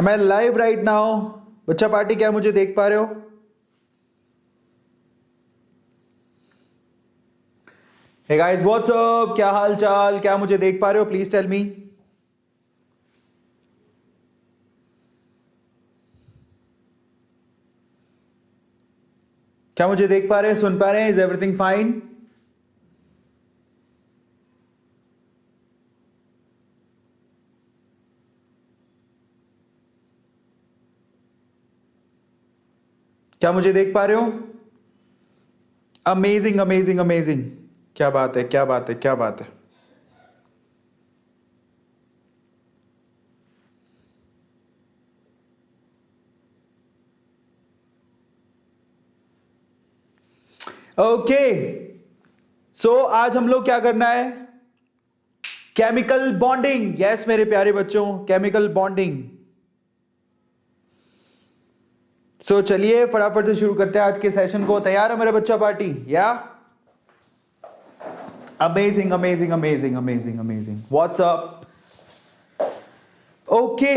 M आई live right now? बच्चा party, क्या मुझे देख पा रहे हो? हे गाइस, व्हाट्सअप, क्या हाल चाल? क्या मुझे देख पा रहे हो? Please tell me. क्या मुझे देख पा रहे हैं, सुन पा रहे हैं? Is everything fine? क्या मुझे देख पा रहे हो? Amazing amazing amazing. क्या बात है, क्या बात है, क्या बात है। ओके, सो आज हम लोग क्या करना है? Chemical bonding. यस मेरे प्यारे बच्चों, केमिकल बॉन्डिंग। सो चलिए फटाफट से शुरू करते हैं आज के सेशन को। तैयार है मेरा बच्चा पार्टी? या amazing amazing amazing amazing amazing. What's up? Okay,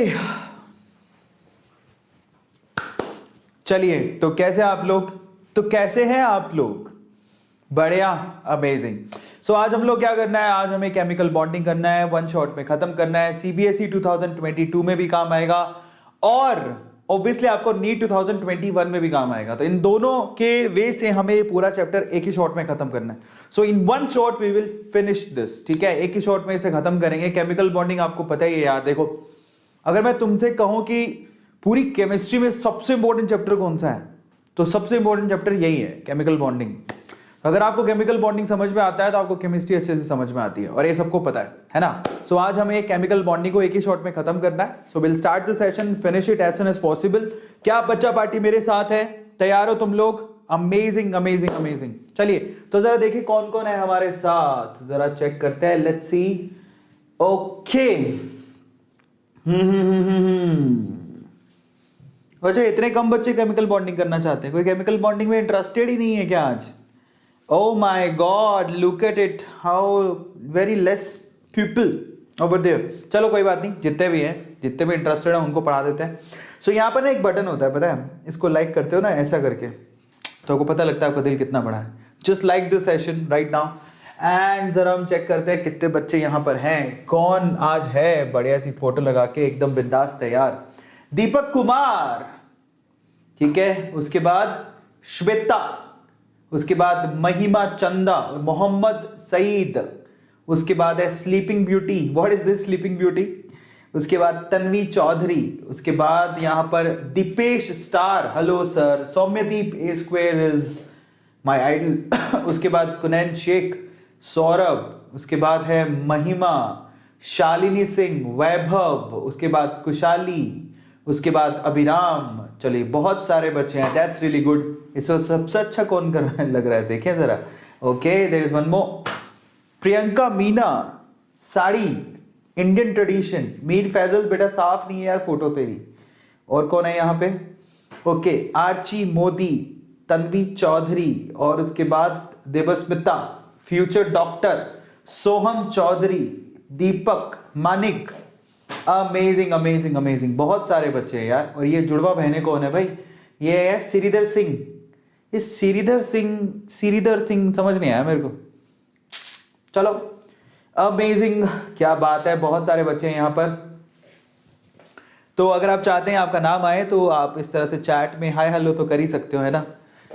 चलिए तो कैसे आप लोग? तो कैसे हैं आप लोग? बढ़िया, अमेजिंग। सो आज हम लोग क्या करना है? आज हमें केमिकल बॉन्डिंग करना है, वन शॉट में खत्म करना है। सीबीएसई 2022 में भी काम आएगा और ऑब्वियसली आपको नीट 2021 में भी काम आएगा। तो इन दोनों के वे से हमें पूरा चैप्टर एक ही शॉट में खत्म करना है। So in one shot we will finish this. ठीक है, एक ही शॉट में इसे खत्म करेंगे। केमिकल बॉन्डिंग आपको पता ही है यार। देखो, अगर मैं तुमसे कहूं कि पूरी केमिस्ट्री में सबसे इंपॉर्टेंट चैप्टर कौन सा है, तो सबसे इंपॉर्टेंट चैप्टर यही है, केमिकल बॉन्डिंग। अगर आपको केमिकल बॉन्डिंग समझ में आता है तो आपको केमिस्ट्री अच्छे से समझ में आती है, और ये सबको पता है ना। सो आज हमें केमिकल बॉन्डिंग को एक ही शॉट में खत्म करना है। So will start the session, finish it as soon as possible. क्या बच्चा पार्टी मेरे साथ है? तैयार हो तुम लोग? Amazing amazing amazing. चलिए तो जरा देखिए कौन कौन है हमारे साथ, जरा चेक करते हैं। Let's see. ओके, अच्छा, इतने कम बच्चे केमिकल बॉन्डिंग करना चाहते हैं? कोई केमिकल बॉन्डिंग में इंटरेस्टेड ही नहीं है क्या आज? Oh my God, look at it, how very less people over there. चलो कोई बात नहीं, जितने भी हैं, जितने भी इंटरेस्टेड हैं उनको पढ़ा देते हैं। सो यहाँ पर ना एक बटन होता है, पता है? इसको लाइक करते हो ना ऐसा करके, तो आपको पता लगता है आपका दिल कितना बड़ा है। Just like this session right now and जरा हम चेक करते हैं कितने बच्चे यहाँ पर हैं। कौन आज है बढ़िया सी फोटो लगा के एकदम बिंदास तैयार? दीपक कुमार, ठीक है। उसके बाद श्वेता, उसके बाद महिमा चंदा, मोहम्मद सईद, उसके बाद है sleeping beauty. What is this sleeping beauty? उसके बाद तन्वी चौधरी, उसके बाद यहां पर Deepesh star, hello sir. Saumyadeep A square is my idol. उसके बाद कुनैन शेख, सौरभ, उसके बाद है महिमा, शालिनी सिंह, वैभव, उसके बाद कुशाली, उसके बाद अभिराम। चलिए बहुत सारे बच्चे हैं, दैट्स रियली गुड। इसमें सबसे अच्छा कौन कर रहा है लग रहा है, देखिए जरा। Okay, there is one more, Priyanka Meena, sari, Indian tradition. Mir Faisal, बेटा साफ नहीं है यार फोटो तेरी। और कौन है यहाँ पे? ओके, आर्ची मोदी, तन्वी चौधरी, और उसके बाद देवस्मिता, फ्यूचर डॉक्टर, सोहम चौधरी, दीपक मानिक। अमेजिंग अमेजिंग अमेजिंग, बहुत सारे बच्चे हैं यार। और ये जुड़वा बहने कौन है भाई? ये है श्रीधर सिंह। ये श्रीधर सिंह समझ नहीं आया मेरे को। चलो अमेजिंग, क्या बात है, बहुत सारे बच्चे हैं यहाँ पर। तो अगर आप चाहते हैं आपका नाम आए तो आप इस तरह से चैट में हाय हेलो तो कर ही सकते हो, है ना।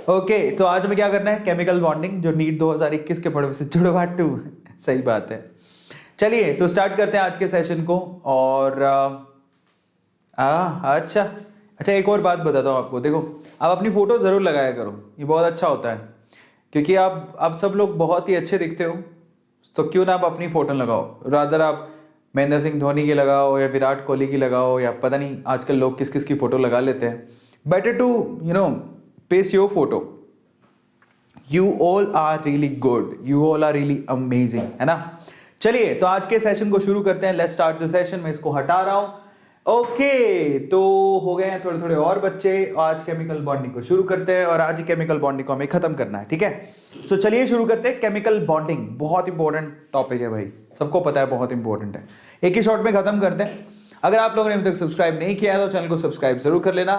ओके, तो आज हमें क्या करना है? केमिकल बॉन्डिंग, जो नीट 2021 के पढ़े से जुड़वा 2। सही बात है। चलिए तो स्टार्ट करते हैं आज के सेशन को। और अच्छा, एक और बात बताता हूँ आपको। देखो, आप अपनी फोटो जरूर लगाया करो, ये बहुत अच्छा होता है। क्योंकि आप सब लोग बहुत ही अच्छे दिखते हो, तो क्यों ना आप अपनी फोटो लगाओ। रादर आप महेंद्र सिंह धोनी की लगाओ या विराट कोहली की लगाओ, या पता नहीं आजकल लोग किस किस की फोटो लगा लेते हैं। Better to paste your photo. You all are really good, you all are really amazing, है ना। चलिए तो आज के सेशन को शुरू करते हैं। Let's start the session. मैं इसको हटा रहा हूं। ओके, तो हो गए हैं थोड़े थोड़े और बच्चे। आज केमिकल बॉन्डिंग को शुरू करते हैं, और आज ही केमिकल बॉन्डिंग को हमें खत्म करना है, ठीक है। सो चलिए शुरू करते हैं। केमिकल बॉन्डिंग बहुत इंपॉर्टेंट टॉपिक है भाई, सबको पता है बहुत इंपॉर्टेंट है। एक ही शॉट में खत्म करते हैं। अगर आप लोगों ने अभी तक सब्सक्राइब नहीं किया है तो चैनल को सब्सक्राइब जरूर कर लेना।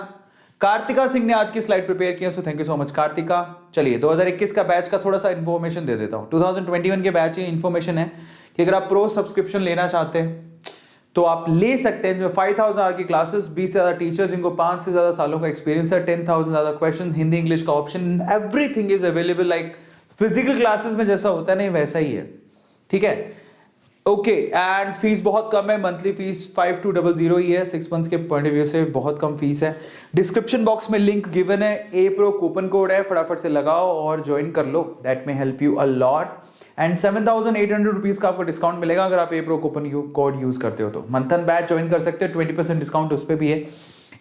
कार्तिका सिंह ने आज की स्लाइड प्रिपेयर किया, so thank you so much Kartika. चलिए 2021 का बैच का थोड़ा सा इन्फॉर्मेशन दे देता हूँ। 2021 के बैच की इन्फॉर्मेशन है कि अगर आप प्रो सब्सक्रिप्शन लेना चाहते हैं तो आप ले सकते हैं। जो 5000 आवर की क्लासेस, 20 से ज्यादा टीचर्स जिनको 5 से ज्यादा सालों का एक्सपीरियंस है, 10,000 ज्यादा क्वेश्चन, हिंदी इंग्लिश का option, everything is available. Like physical classes में जैसा होता है नहीं वैसा ही है, ठीक है। ओके, एंड फीस बहुत कम है, मंथली फीस 5200 ही है, 6 मंथ्स के पॉइंट ऑफ व्यू से बहुत कम फीस है। डिस्क्रिप्शन बॉक्स में लिंक गिवन है, ए प्रो कूपन कोड है, फटाफट से लगाओ और ज्वाइन कर लो, that may help you a lot. And 7,800 rupees का आपको डिस्काउंट मिलेगा अगर आप a pro coupon code use करते हो तो। मंथन बैच ज्वाइन कर सकते हो, 20% डिस्काउंट उस पर भी है।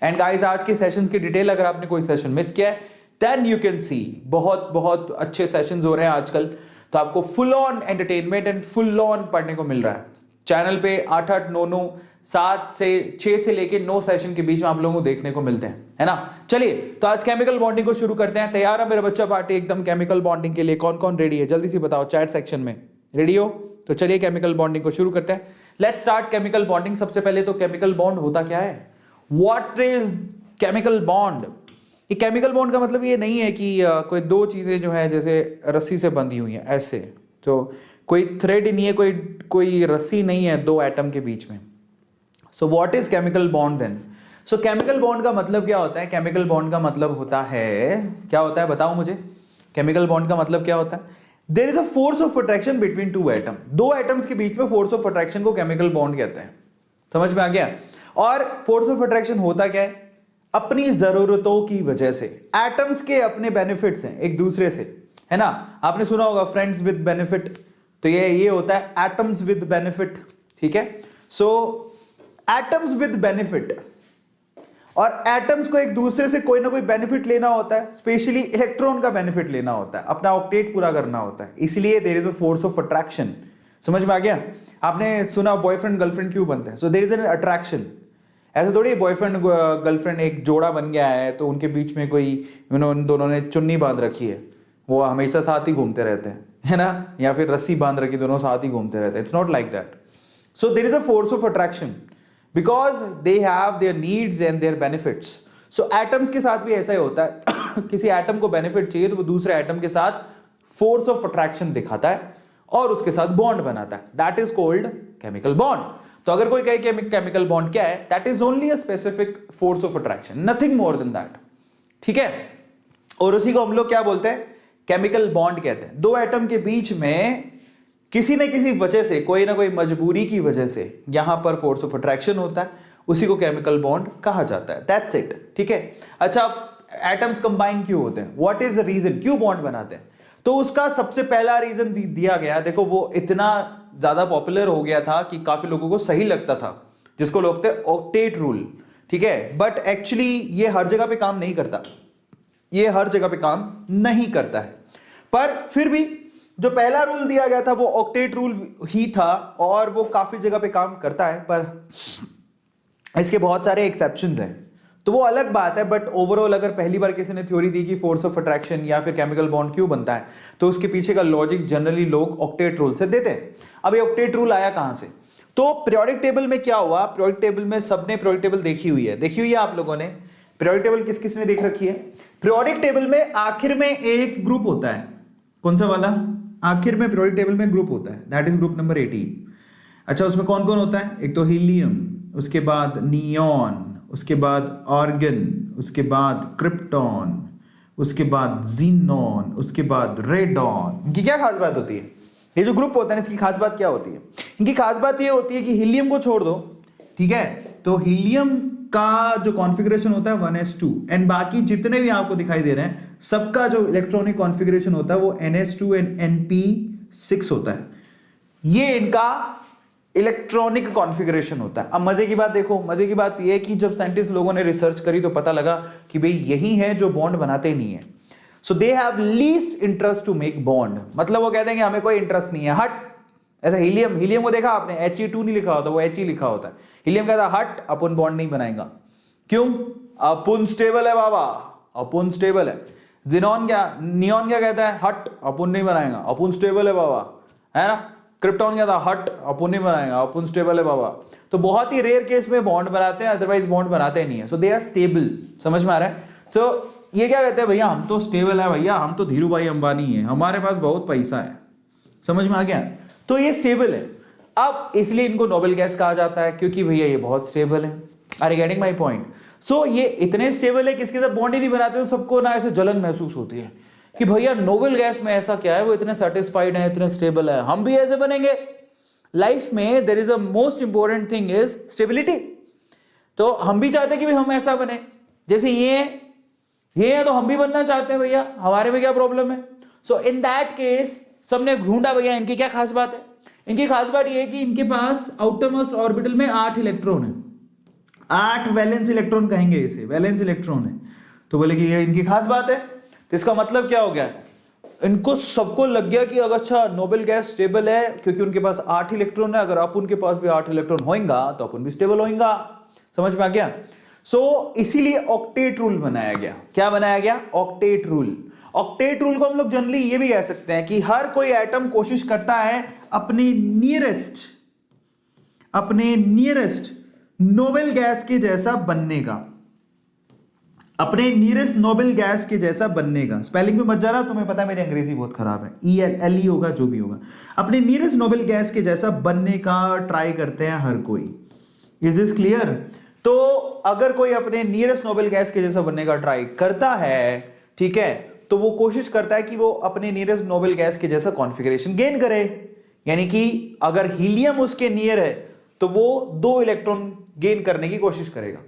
एंड गाइस आज के सेशंस की डिटेल, अगर आपने कोई सेशन मिस किया है देन यू कैन सी, बहुत बहुत अच्छे सेशंस हो रहे हैं आजकल, तो आपको full on entertainment and full on पढ़ने को मिल रहा है। चैनल पे 8-8, 9-9, 7 से 6 से लेके 9 सेशन के बीच में आप लोगों को देखने को मिलते हैं, है ना। चलिए तो आज केमिकल बॉन्डिंग को शुरू करते हैं। तैयार है मेरा बच्चा पार्टी एकदम केमिकल बॉन्डिंग के लिए? कौन कौन रेडी है जल्दी से बताओ चैट सेक्शन में। रेडी हो तो चलिए केमिकल बॉन्डिंग को शुरू करते हैं। Let's start chemical bonding. सबसे पहले तो केमिकल बॉन्ड होता क्या है, व्हाट इज केमिकल बॉन्ड? ये केमिकल बॉन्ड का मतलब ये नहीं है कि कोई दो चीजें जो है जैसे रस्सी से बंधी हुई हैं ऐसे, तो कोई थ्रेड नहीं है, कोई रस्सी नहीं है दो एटम के बीच में। So what is chemical bond then? So chemical bond का मतलब क्या होता है? केमिकल बॉन्ड का मतलब होता है, क्या होता है बताओ मुझे, केमिकल बॉन्ड का मतलब क्या होता है? There is a force of attraction between two atom, दो एटम्स के बीच में फोर्स ऑफ अट्रैक्शन को केमिकल बॉन्ड कहते हैं। समझ में आ गया? और फोर्स ऑफ अट्रैक्शन होता क्या है? अपनी जरूरतों की वजह से, एटम्स के अपने बेनिफिट्स हैं एक दूसरे से, है ना। आपने सुना होगा फ्रेंड्स विद बेनिफिट, तो ये होता है एटम्स विद बेनिफिट, ठीक है। सो एटम्स विद बेनिफिट, और एटम्स को एक दूसरे से कोई ना कोई बेनिफिट लेना होता है, स्पेशली इलेक्ट्रॉन का बेनिफिट लेना होता है, अपना ऑक्टेट पूरा करना होता है, इसलिए there is a force of attraction. समझ में आ गया? आपने सुना बॉयफ्रेंड गर्लफ्रेंड क्यों बनते हैं? So there is an attraction. ऐसे थोड़ी बॉयफ्रेंड गर्लफ्रेंड एक जोड़ा बन गया है तो उनके बीच में कोई उन दोनों ने चुन्नी बांध रखी है, वो हमेशा साथ ही घूमते रहते हैं, है ना, या फिर रस्सी बांध रखी, दोनों साथ ही घूमते रहते हैं। It's not like that. So there is a force of attraction because they have their needs and their benefits. So atoms के साथ भी ऐसा ही होता है किसी एटम को बेनिफिट चाहिए तो वो दूसरे एटम के साथ फोर्स ऑफ अट्रैक्शन दिखाता है और उसके साथ बॉन्ड बनाता है, that is called chemical bond. तो अगर कोई कहे केमिकल बॉन्ड क्या है, that is only a specific force of attraction, nothing more than that, ठीक है। और उसी को हम लोग क्या बोलते हैं? केमिकल बॉन्ड कहते हैं। दो एटम के बीच में किसी न किसी वजह से, कोई ना कोई मजबूरी की वजह से यहां पर फोर्स ऑफ अट्रैक्शन होता है, उसी को केमिकल बॉन्ड कहा जाता है, दैट्स इट, ठीक है। अच्छा, एटम्स कंबाइन क्यों होते हैं? व्हाट इज द रीजन, क्यों बॉन्ड बनाते हैं? तो उसका सबसे पहला रीजन दिया गया, देखो वो इतना ज्यादा पॉपुलर हो गया था कि काफी लोगों को सही लगता था, जिसको लोग थे ऑक्टेट रूल, ठीक है। बट एक्चुअली ये हर जगह पे काम नहीं करता, ये हर जगह पे काम नहीं करता है, पर फिर भी जो पहला रूल दिया गया था वो ऑक्टेट रूल ही था और वो काफी जगह पे काम करता है, पर इसके बहुत सारे एक्सेप्शंस हैं, तो वो अलग बात है। बट ओवरऑल अगर पहली बार किसी ने थ्योरी दी कि फोर्स ऑफ अट्रैक्शन या फिर केमिकल बॉन्ड क्यों बनता है, तो उसके पीछे का लॉजिक जनरली लोग ऑक्टेट रूल से देते हैं। अब ये ऑक्टेट रूल आया कहां से? तो पीरियोडिक टेबल में क्या हुआ, पीरियोडिक टेबल में सबने पीरियोडिक टेबल देखी हुई है आप लोगों ने? पीरियोडिक टेबल किस किस ने देख रखी है? पीरियोडिक टेबल में आखिर में एक ग्रुप होता है, कौन सा वाला? आखिर में पीरियोडिक टेबल में ग्रुप होता है, दैट इज ग्रुप नंबर 18। अच्छा, उसमें कौन कौन होता है? एक तो हीलियम, उसके बाद नियॉन, उसके बाद आर्गन, उसके बाद क्रिप्टॉन, उसके बाद जीनॉन, उसके बाद रेडॉन। इनकी क्या खास बात होती है? ये जो ग्रुप होता है इसकी खास बात क्या होती है? इनकी खास बात ये होती है कि हीलियम को छोड़ दो, ठीक है, तो हीलियम का जो कॉन्फ़िगरेशन होता है 1s2 एंड बाकी जितने भी आपको दिखाई दे रहे हैं सबका जो इलेक्ट्रॉनिक कॉन्फ़िगरेशन होता है वो ns2 एंड np6 होता है। ये इनका इलेक्ट्रॉनिक कॉन्फ़िगरेशन होता है। अब मजे की बात देखो, मजे की बात यह है कि जब साइंटिस्ट लोगों ने रिसर्च करी तो पता लगा कि भाई यही है जो बॉन्ड बनाते नहीं है। So they have least interest to make bond, मतलब वो कहते हैं कि हमें कोई इंटरेस्ट नहीं है, हट। ऐसा हीलियम को देखा आपने, He2 नहीं लिखा होता, वो He लिखा होता है। हीलियम कहता है हट, अपन बॉन्ड नहीं बनाएगा। क्यों? अपन स्टेबल है बाबा, अपन स्टेबल है। नियॉन क्या कहता है? हट, अपन नहीं बनाएगा, अपन स्टेबल है बाबा, है ना। क्रिप्टॉन क्या था, हट अपन नहीं बनाएगा, अपन स्टेबल है बाबा। तो बहुत ही रेयर केस में बॉन्ड बनाते हैं, अदरवाइज बॉन्ड बनाते नहीं है। सो दे आर स्टेबल, समझ में आ रहा है। तो ये क्या कहते हैं, भैया हम तो स्टेबल है भैया, हम तो धीरू भाई अंबानी है, हमारे पास बहुत पैसा है, समझ में आ गया। तो ये स्टेबल है। अब इसलिए इनको नोबेल गैस कहा जाता है, क्योंकि भैया ये बहुत स्टेबल है। Are you getting my point? So ये इतने स्टेबल है कि इसके साथ बॉन्ड ही नहीं बनाते, तो सबको ना ऐसे जलन महसूस होती है कि भैया नोबेल गैस में ऐसा क्या है, वो इतने सेटिस्फाइड है, इतने स्टेबल है, हम भी ऐसे बनेंगे। लाइफ में there is a most important thing is stability. तो हम भी चाहते हैं कि भाई हम ऐसा बने, जैसे ये है तो हम भी बनना चाहते हैं भैया, हमारे में क्या प्रॉब्लम है। सो इन दैट केस सबने ढूंढा भैया इनकी क्या खास बात है। इनकी खास बात ये है कि इनके पास आउटर मोस्ट ऑर्बिटल में 8 इलेक्ट्रॉन है, 8 वैलेंस इलेक्ट्रॉन कहेंगे इसे, वैलेंस इलेक्ट्रॉन है। तो बोले कि ये इनकी खास बात है। तो इसका मतलब क्या हो गया, इनको सबको लग गया कि अगर अच्छा नोबेल गैस स्टेबल है क्योंकि उनके पास 8 इलेक्ट्रॉन है, अगर अपन के पास भी 8 इलेक्ट्रॉन होएगा तो अपन भी स्टेबल होएगा। समझ में आ गया। सो इसीलिए ऑक्टेट रूल बनाया गया। क्या बनाया गया? Octet rule. ऑक्टेट रूल को हम लोग जनरली ये भी कह सकते हैं कि हर कोई एटम कोशिश करता है अपने नियरेस्ट नोबेल गैस के जैसा बनने का, अपने नियरेस्ट नोबेल गैस के जैसा बनने का। स्पेलिंग में मत जाना, तुम्हें पता है मेरी अंग्रेजी बहुत खराब है, ELLE होगा जो भी होगा। अपने नियरेस्ट नोबेल गैस के जैसा बनने का ट्राई करते हैं हर कोई। Is this clear? तो अगर कोई अपने नियरेस्ट नोबेल गैस के जैसा बनने का ट्राई करता है, ठीक है, तो वो कोशिश करता है कि वो अपने नियरेस्ट नोबेल गैस के जैसा कॉन्फ़िगरेशन गेन करे। यानी कि अगर हीलियम उसके नियर है तो वो 2 इलेक्ट्रॉन गेन करने की कोशिश करेगा,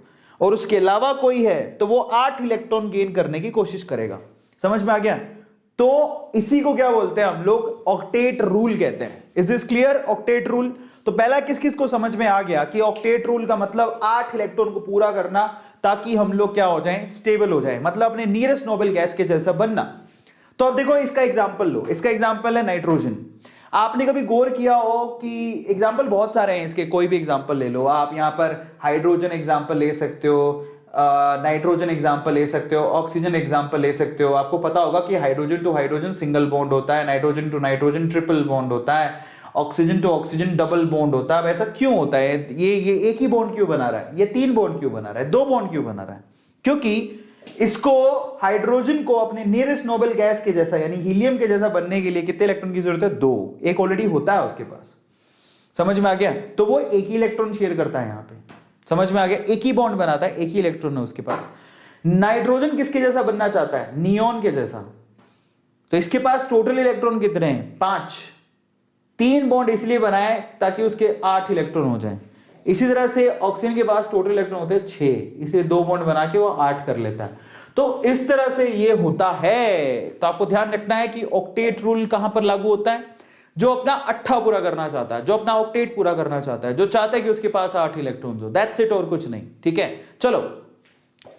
और उसके अलावा कोई है तो वो 8 इलेक्ट्रॉन गेन करने की कोशिश करेगा। समझ में आ गया? तो इसी को क्या बोलते हैं हम लोग? ऑक्टेट रूल कहते हैं। Is this clear? Octet rule. तो पहला किस किस को समझ में आ गया कि ऑक्टेट रूल का मतलब 8 इलेक्ट्रॉन को पूरा करना ताकि हम लोग क्या हो जाएं? स्टेबल हो जाएं, मतलब अपने नियरेस्ट नोबेल गैस के जैसा बनना। तो अब देखो इसका एग्जांपल लो। इसका एग्जांपल है नाइट्रोजन। आपने कभी गौर किया हो कि एग्जाम्पल बहुत सारे हैं इसके, कोई भी एग्जाम्पल ले लो आप। यहाँ पर हाइड्रोजन एग्जाम्पल ले सकते हो, नाइट्रोजन एग्जाम्पल ले सकते हो, ऑक्सीजन एग्जाम्पल ले सकते हो। आपको पता होगा कि hydrogen to hydrogen single bond होता है, nitrogen to nitrogen triple bond होता है, oxygen to oxygen double bond होता है। ऐसा क्यों होता है? ये एक ही बॉन्ड क्यों बना रहा है? ये 3 बॉन्ड क्यों बना रहा है? 2 बॉन्ड क्यों बना रहा है? क्योंकि इसको, हाइड्रोजन को अपने नियरेस्ट नोबेल गैस के जैसा यानी हीलियम के जैसा बनने के लिए कितने इलेक्ट्रॉन की जरूरत है? 2। एक ऑलरेडी होता है उसके पास। समझ में आ गया? तो वो एक ही इलेक्ट्रॉन शेयर करता है यहाँ पे। समझ में आ गया? एक ही बॉन्ड बनाता है, एक ही इलेक्ट्रॉन है उसके पास। नाइट्रोजन किसके जैसा बनना चाहता है? नियॉन के जैसा। तो इसके पास टोटल इलेक्ट्रॉन कितने हैं? 5। 3 बॉन्ड इसलिए बनाए ताकि उसके 8 इलेक्ट्रॉन हो जाए। इसी तरह से ऑक्सीजन के पास टोटल इलेक्ट्रॉन होते हैं 6, इसलिए 2 बॉन्ड बना के वो 8 कर लेता है। तो इस तरह से ये होता है। तो आपको ध्यान रखना है कि ऑक्टेट रूल कहां पर लागू होता है? जो अपना 8 पूरा करना चाहता है, जो अपना ऑक्टेट पूरा करना चाहता है, जो चाहता है कि उसके पास 8 इलेक्ट्रॉन्स हो, दैट्स इट, और कुछ नहीं। ठीक है, चलो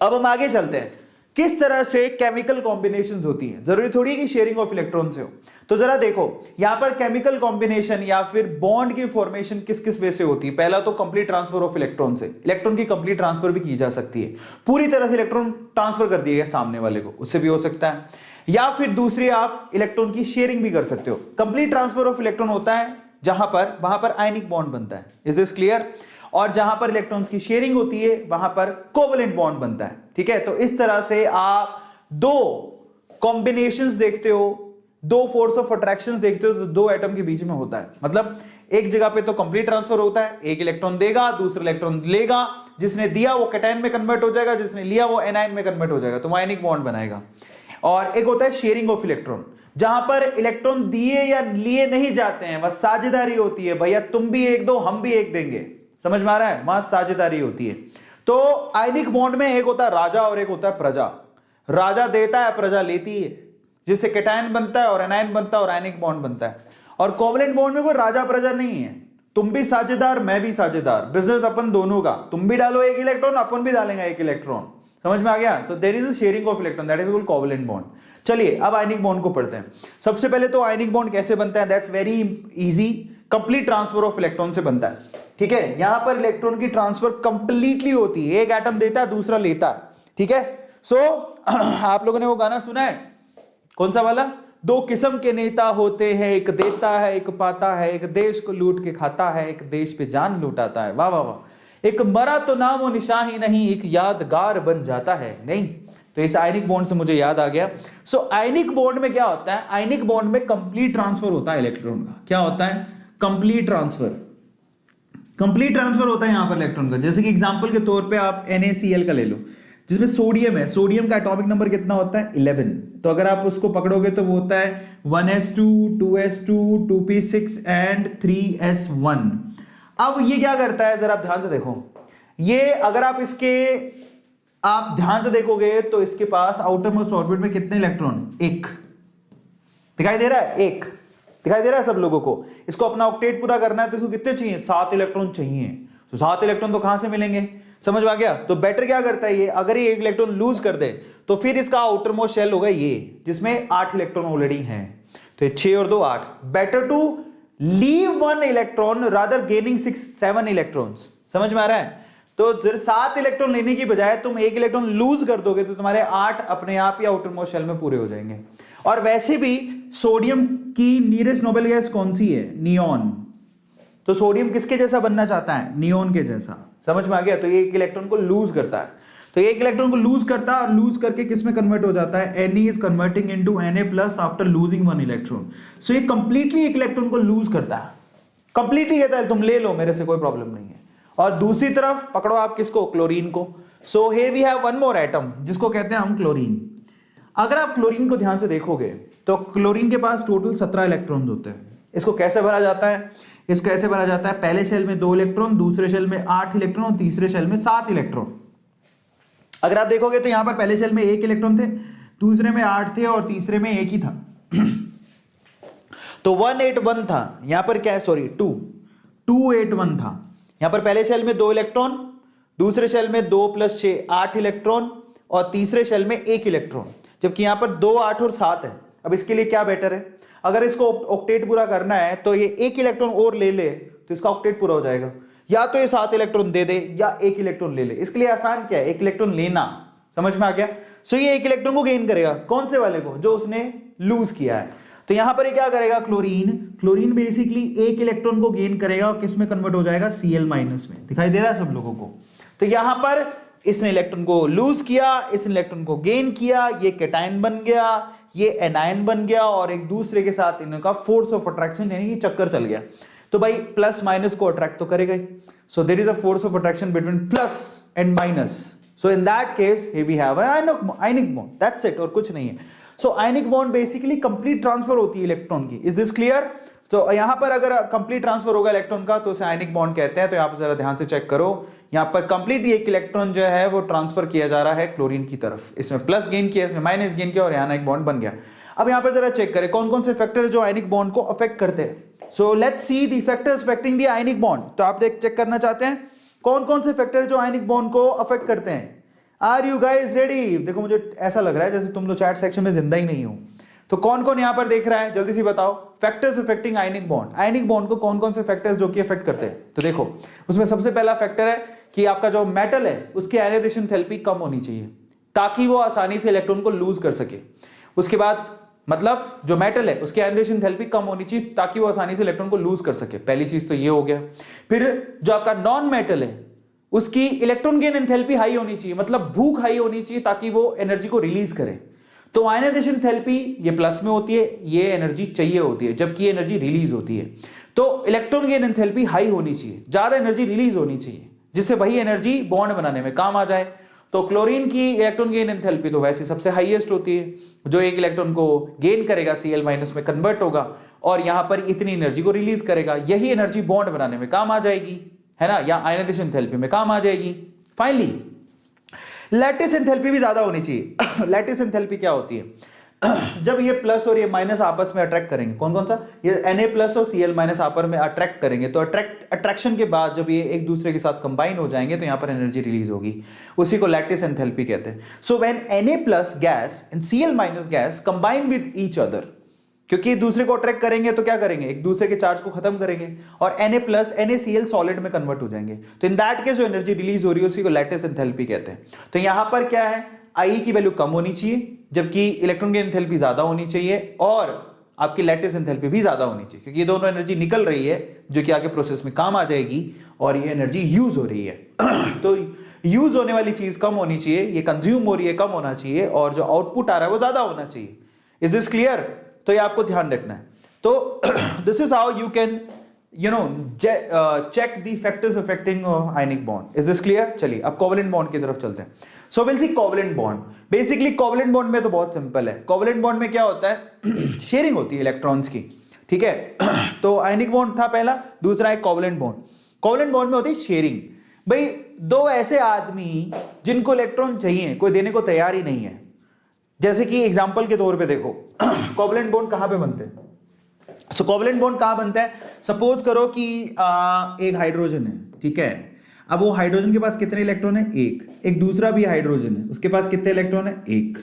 अब हम आगे चलते हैं। किस तरह से केमिकल कॉम्बिनेशंस होती हैं? जरूरी थोड़ी है कि शेयरिंग ऑफ इलेक्ट्रॉन से हो। तो जरा देखो यहां पर केमिकल कॉम्बिनेशन या फिर बॉन्ड की फॉर्मेशन किस किस वे से होती है। पहला तो कंप्लीट ट्रांसफर ऑफ इलेक्ट्रॉन से, इलेक्ट्रॉन की कंप्लीट ट्रांसफर भी की जा सकती है, पूरी तरह से इलेक्ट्रॉन ट्रांसफर कर दिया गया सामने वाले को, उससे भी हो सकता है। या फिर दूसरी, आप इलेक्ट्रॉन की शेयरिंग भी कर सकते हो। कंप्लीट ट्रांसफर ऑफ इलेक्ट्रॉन होता है जहां पर, वहां पर आयनिक बॉन्ड बनता है। Is this clear? और जहां पर इलेक्ट्रॉन्स की शेयरिंग होती है वहां पर कोवलेंट बॉन्ड बनता है। ठीक है, तो इस तरह से आप 2 कॉम्बिनेशंस देखते हो, 2 फोर्स ऑफ अट्रैक्शंस देखते हो, तो 2 एटम के बीच में होता है। मतलब एक जगह पे तो कंप्लीट ट्रांसफर होता है, एक इलेक्ट्रॉन देगा, दूसरा इलेक्ट्रॉन लेगा, जिसने दिया वो कैटायन में कन्वर्ट हो जाएगा, जिसने लिया वो एनायन में कन्वर्ट हो जाएगा, तो वो आयनिक बॉन्ड बनाएगा। और एक होता है शेयरिंग ऑफ इलेक्ट्रॉन, जहां पर इलेक्ट्रॉन दिए या लिए नहीं जाते हैं, बस साझेदारी होती है। भैया तुम भी एक दो, हम भी एक देंगे। समझ में आ रहा है? वहां साझेदारी होती है। तो आयनिक बॉन्ड में एक होता है राजा और एक होता है प्रजा। राजा देता है, प्रजा लेती है, जिससे कैटायन बनता है और एनायन बनता है और आयनिक बॉन्ड बनता है। और कोवलेंट बॉन्ड में कोई राजा प्रजा नहीं है, तुम भी साझेदार, मैं भी साझेदार, बिजनेस अपन दोनों का। तुम भी डालो एक इलेक्ट्रॉन, अपन भी डालेंगे एक इलेक्ट्रॉन। समझ में आ गया? So there is a sharing of electron, that is called covalent bond. चलिए अब आयनिक बॉन्ड को पढ़ते हैं। सबसे पहले तो आयनिक बॉन्ड कैसे बनता है? That's very easy, complete transfer of electron से बनता है। ठीक है, यहां पर इलेक्ट्रॉन की ट्रांसफर कंप्लीटली होती है, एक एटम देता है, दूसरा लेता है। ठीक है, सो आप लोगों ने वो गाना सुना है, कौन सा वाला? दो किस्म के नेता होते हैं, एक देता है एक पाता है, एक देश को लूट के खाता है, एक देश पे जान लुटाता है। वाह वाह वाह। एक मरा तो नामो निशान ही नहीं, एक यादगार बन जाता है। नहीं, तो इस आयनिक बॉन्ड से मुझे याद आ गया। सो आयनिक बॉन्ड में क्या होता है? आयनिक बॉन्ड में कंप्लीट ट्रांसफर होता है इलेक्ट्रॉन का। क्या होता है? Complete transfer. कंप्लीट ट्रांसफर होता है यहां पर इलेक्ट्रॉन का। जैसे कि एग्जांपल के तौर पे आप NaCl का ले लो, जिसमें सोडियम है। सोडियम का एटॉमिक नंबर कितना होता है? 11। तो अगर आप उसको पकड़ोगे तो वो होता है 1s2 2s2 2p6 and 3s1। अब ये क्या करता है, जरा ध्यान से देखो। ये अगर आप इसके आप ध्यान से देखोगे तो इसके पास आउटर मोस्ट ऑर्बिट में कितने इलेक्ट्रॉन? एक दिखाई दे रहा है, एक दिखाई दे रहा है सब लोगों को। इसको अपना ऑक्टेट पूरा करना है तो इसको कितने चाहिए? 7 इलेक्ट्रॉन चाहिए। तो 7 इलेक्ट्रॉन तो कहां से मिलेंगे? समझ में आ गया? तो बेटर क्या करता है ये, अगर ये 1 इलेक्ट्रॉन लूज कर दे तो फिर इसका आउटर मोस्ट शेल होगा ये, जिसमें 8 इलेक्ट्रॉन ऑलरेडी हैं। तो 6 और 2 8। Better to leave 1 electron rather gaining 7 electrons. समझ में आ रहा है? तो 7 इलेक्ट्रॉन लेने की बजाय तुम 1 इलेक्ट्रॉन लूज कर दोगे तो तुम्हारे 8 अपने आप ही आउटर मोस्ट शेल में पूरे हो जाएंगे। और वैसे भी सोडियम की नियरेस्ट नोबेल गैस कौन सी है? नियॉन। तो सोडियम किसके जैसा बनना चाहता है? नियॉन के जैसा। समझ में आ गया? तो ये 1 इलेक्ट्रॉन को लूज करता है। तो 1 इलेक्ट्रॉन को लूज करता है और लूज करके किस में कन्वर्ट हो जाता है? Na is converting into Na+ after losing 1 electron. So ये कंप्लीटली 1 इलेक्ट्रॉन को लूज करता है, कंप्लीटली कहता है तुम ले लो, मेरे से कोई प्रॉब्लम नहीं है। और दूसरी तरफ पकड़ो आप किसको? क्लोरीन को। So here we have one more atom जिसको कहते हैं हम क्लोरीन। अगर आप क्लोरीन को ध्यान से देखोगे तो क्लोरीन के पास टोटल 17 इलेक्ट्रॉन्स होते हैं। इसको कैसे भरा जाता है? इसको ऐसे भरा जाता है, पहले शेल में 2 इलेक्ट्रॉन, दूसरे शेल में 8 इलेक्ट्रॉन और तीसरे शेल में 7 इलेक्ट्रॉन। अगर आप देखोगे तो यहां पर पहले शेल में 1 इलेक्ट्रॉन थे, दूसरे में 8 थे और तीसरे में 1 ही था। तो 181 था। यहां पर क्या है? सॉरी 281 था। यहां पर पहले शेल में 2 इलेक्ट्रॉन, दूसरे शेल में 2 + 6 8 इलेक्ट्रॉन और तीसरे शेल में 1 इलेक्ट्रॉन, जबकि यहां पर 2 8 और 7 है। अब इसके लिए क्या बेटर है? अगर इसको ऑक्टेट पूरा करना है तो ये 1 इलेक्ट्रॉन और ले ले तो इसका ऑक्टेट पूरा हो जाएगा। या तो ये 7 इलेक्ट्रॉन दे दे या 1 इलेक्ट्रॉन ले ले। इसके लिए आसान क्या है? 1 इलेक्ट्रॉन लेना। समझ में आ गया? सो ये 1 इलेक्ट्रॉन को गेन करेगा। कौन से वाले को? जो उसने लूज किया है। तो यहां पर ये क्या करेगा? क्लोरीन बेसिकली 1 इलेक्ट्रॉन को गेन करेगा और किस में कन्वर्ट हो जाएगा? Cl- में। दिखाई दे रहा है सब लोगों को? तो यहां पर इसने इलेक्ट्रॉन को लूज किया, इस इलेक्ट्रॉन को गेन किया, ये कैटायन बन गया, ये एनायन बन गया और एक दूसरे के साथ इनका फोर्स ऑफ अट्रैक्शन यानी कि चक्कर चल गया। तो भाई प्लस माइनस को अट्रैक्ट तो करेगा ही। So there is a force of attraction between plus and minus. So in that case here we have ionic bond, that's it, और कुछ नहीं है। So ionic bond basically complete transfer होती है इलेक्ट्रॉन की। Is this clear? तो यहां पर अगर कंप्लीट ट्रांसफर होगा इलेक्ट्रॉन का तो उसे आयनिक बॉन्ड कहते हैं। तो यहां पर जरा ध्यान से चेक करो, यहां पर कंप्लीट एक इलेक्ट्रॉन जो है वो ट्रांसफर किया जा रहा है क्लोरीन की तरफ। इसमें प्लस गेन किया, इसमें माइनस गेन किया और आयनिक बॉन्ड बन गया। अब यहां पर जरा चेक करें कौन कौन से फैक्टर जो आयनिक बॉन्ड को अफेक्ट करते हैं। So let's see the factors affecting the ionic bond. तो आप चेक करना चाहते हैं कौन कौन से फैक्टर जो आयनिक बॉन्ड को अफेक्ट करते हैं। Are you guys ready? देखो मुझे ऐसा लग रहा है जैसे तुम लोग चैट सेक्शन में जिंदा ही नहीं हो। तो कौन कौन यहां पर देख रहा है? जल्दी से बताओ। Factors affecting ionic bond. Ionic bond को कौन कौन से फैक्टर्स जो कि अफेक्ट करते हैं? तो देखो उसमें सबसे पहला फैक्टर है कि आपका जो मेटल है उसकी आयनाइजेशन एंथैल्पी कम होनी चाहिए ताकि वो आसानी से इलेक्ट्रॉन को लूज कर सके। उसके बाद मतलब जो मेटल है उसकी आयनाइजेशन एंथैल्पी कम होनी चाहिए ताकि वो आसानी से इलेक्ट्रॉन को लूज कर सके। पहली चीज तो ये हो गया। फिर जो आपका नॉन मेटल है उसकी इलेक्ट्रॉन गेन एंथैल्पी हाई होनी चाहिए, मतलब भूख हाई होनी चाहिए ताकि वो एनर्जी को रिलीज करे। तो आयनाइजेशन एंथैल्पी ये प्लस में होती है, ये एनर्जी चाहिए होती है जबकि ये एनर्जी रिलीज होती है। तो इलेक्ट्रॉन गेन एंथैल्पी हाई होनी चाहिए, ज्यादा एनर्जी रिलीज होनी चाहिए जिससे वही एनर्जी बॉन्ड बनाने में काम आ जाए। तो क्लोरीन की इलेक्ट्रॉन गेन एंथैल्पी तो वैसे सबसे हाईएस्ट होती है, जो एक इलेक्ट्रॉन को गेन करेगा Cl- में कन्वर्ट होगा और यहां पर इतनी एनर्जी को रिलीज करेगा। यही एनर्जी बॉन्ड बनाने में काम आ जाएगी, है ना, या आयनाइजेशन एंथैल्पी में काम आ जाएगी। फाइनली लैटिस एंथैल्पी भी ज्यादा होनी चाहिए। लैटिस एंथैल्पी क्या होती है? जब ये प्लस और ये माइनस आपस में अट्रैक्ट करेंगे, कौन कौन सा? ये Na+ और Cl- आपस में अट्रैक्ट करेंगे तो अट्रैक्शन के बाद जब ये एक दूसरे के साथ कंबाइन हो जाएंगे तो यहां पर एनर्जी रिलीज होगी, उसी को लैटिस एंथैल्पी कहते हैं। So when Na+ gas and Cl- gas combine with each other, क्योंकि एक दूसरे को अट्रैक्ट करेंगे तो क्या करेंगे? एक दूसरे के चार्ज को खत्म करेंगे और Na+ NaCl सॉलिड में कन्वर्ट हो जाएंगे। तो इन दैट केस जो एनर्जी रिलीज हो रही है उसी को लैटिस एंथैल्पी कहते हैं। तो यहां पर क्या है? आई की वैल्यू कम होनी चाहिए, जबकि इलेक्ट्रॉन की एंथैल्पी ज्यादा होनी चाहिए, और आपकी लैटिस एंथैल्पी भी ज्यादा होनी चाहिए, क्योंकि ये दोनों एनर्जी निकल रही है जो कि आगे प्रोसेस में काम आ जाएगी, और ये एनर्जी यूज हो रही है। तो यूज होने वाली चीज कम होनी चाहिए, ये कंज्यूम हो रही है कम होना चाहिए, और जो आउटपुट आ रहा है वो ज्यादा होना चाहिए। Is this clear? तो ये आपको ध्यान रखना है। तो this is how you can check the factors affecting ionic bond. Is this clear? चलिए अब कोवेलेंट बॉन्ड की तरफ चलते हैं। So will see covalent bond. Basically covalent bond में तो बहुत सिंपल है। कोवेलेंट बॉन्ड में क्या होता है? शेयरिंग होती है इलेक्ट्रॉन्स की, ठीक है। तो आयनिक बॉन्ड था पहला, दूसरा है कोवेलेंट बॉन्ड। कोवेलेंट बॉन्ड में होती है शेयरिंग। भाई दो ऐसे आदमी जिनको इलेक्ट्रॉन चाहिए, कोई देने को तैयार ही नहीं है। जैसे कि एग्जाम्पल के तौर पर देखो, कोवेलेंट बॉन्ड कहां पे बनते हैं? सो कोवेलेंट बॉन्ड कहां बनता है? सपोज करो कि एक हाइड्रोजन है, ठीक है। अब वो हाइड्रोजन के पास कितने इलेक्ट्रॉन है? एक दूसरा भी हाइड्रोजन है, उसके पास कितने इलेक्ट्रॉन है? एक।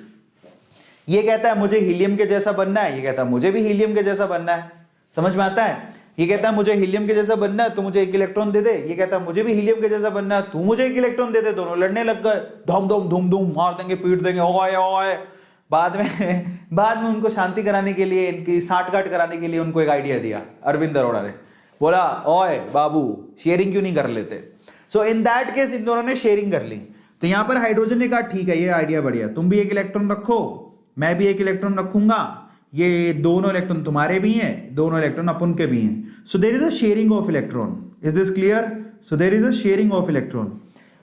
ये कहता है मुझे हीलियम के जैसा बनना है, ये कहता है मुझे भी हीलियम के जैसा बनना है। समझ में आता है? ये कहता है मुझे हीलियम के जैसा बनना है, तू मुझे एक इलेक्ट्रॉन दे दे। ये कहता है मुझे भी हीलियम के जैसा बनना है, तू मुझे एक इलेक्ट्रॉन दे दे। दोनों लड़ने लग गए, धूम धूम धूम धूम, मार देंगे, पीट देंगे, ओए ओए। बाद में उनको शांति कराने के लिए, इनकी साठगांठ कराने के लिए उनको एक आइडिया दिया अरविंद अरोड़ा ने। बोला ओए बाबू, शेयरिंग क्यों नहीं कर लेते? सो इन दैट केस इन दोनों ने शेयरिंग कर ली। तो यहां पर हाइड्रोजन ने कहा ठीक है, ये आइडिया बढ़िया, तुम भी एक इलेक्ट्रॉन रखो, मैं भी एक इलेक्ट्रॉन रखूंगा, ये दोनों इलेक्ट्रॉन तुम्हारे भी हैं, दोनों इलेक्ट्रॉन अपन के भी हैं। So there is a sharing of electron. Is this clear? So there is a sharing of electron.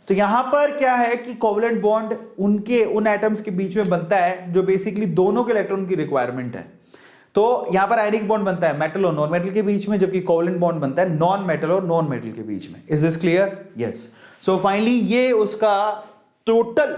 तो यहां पर क्या है कि कोवेलेंट बॉन्ड उन एटम्स के बीच में बनता है जो बेसिकली दोनों के इलेक्ट्रॉन की रिक्वायरमेंट है। तो यहां पर आयनिक बॉन्ड बनता है मेटल और नॉन मेटल के बीच में, जबकि कोवेलेंट बॉन्ड बनता है नॉन मेटल और नॉन मेटल के बीच में। Is this clear? Yes. So finally ये उसका टोटल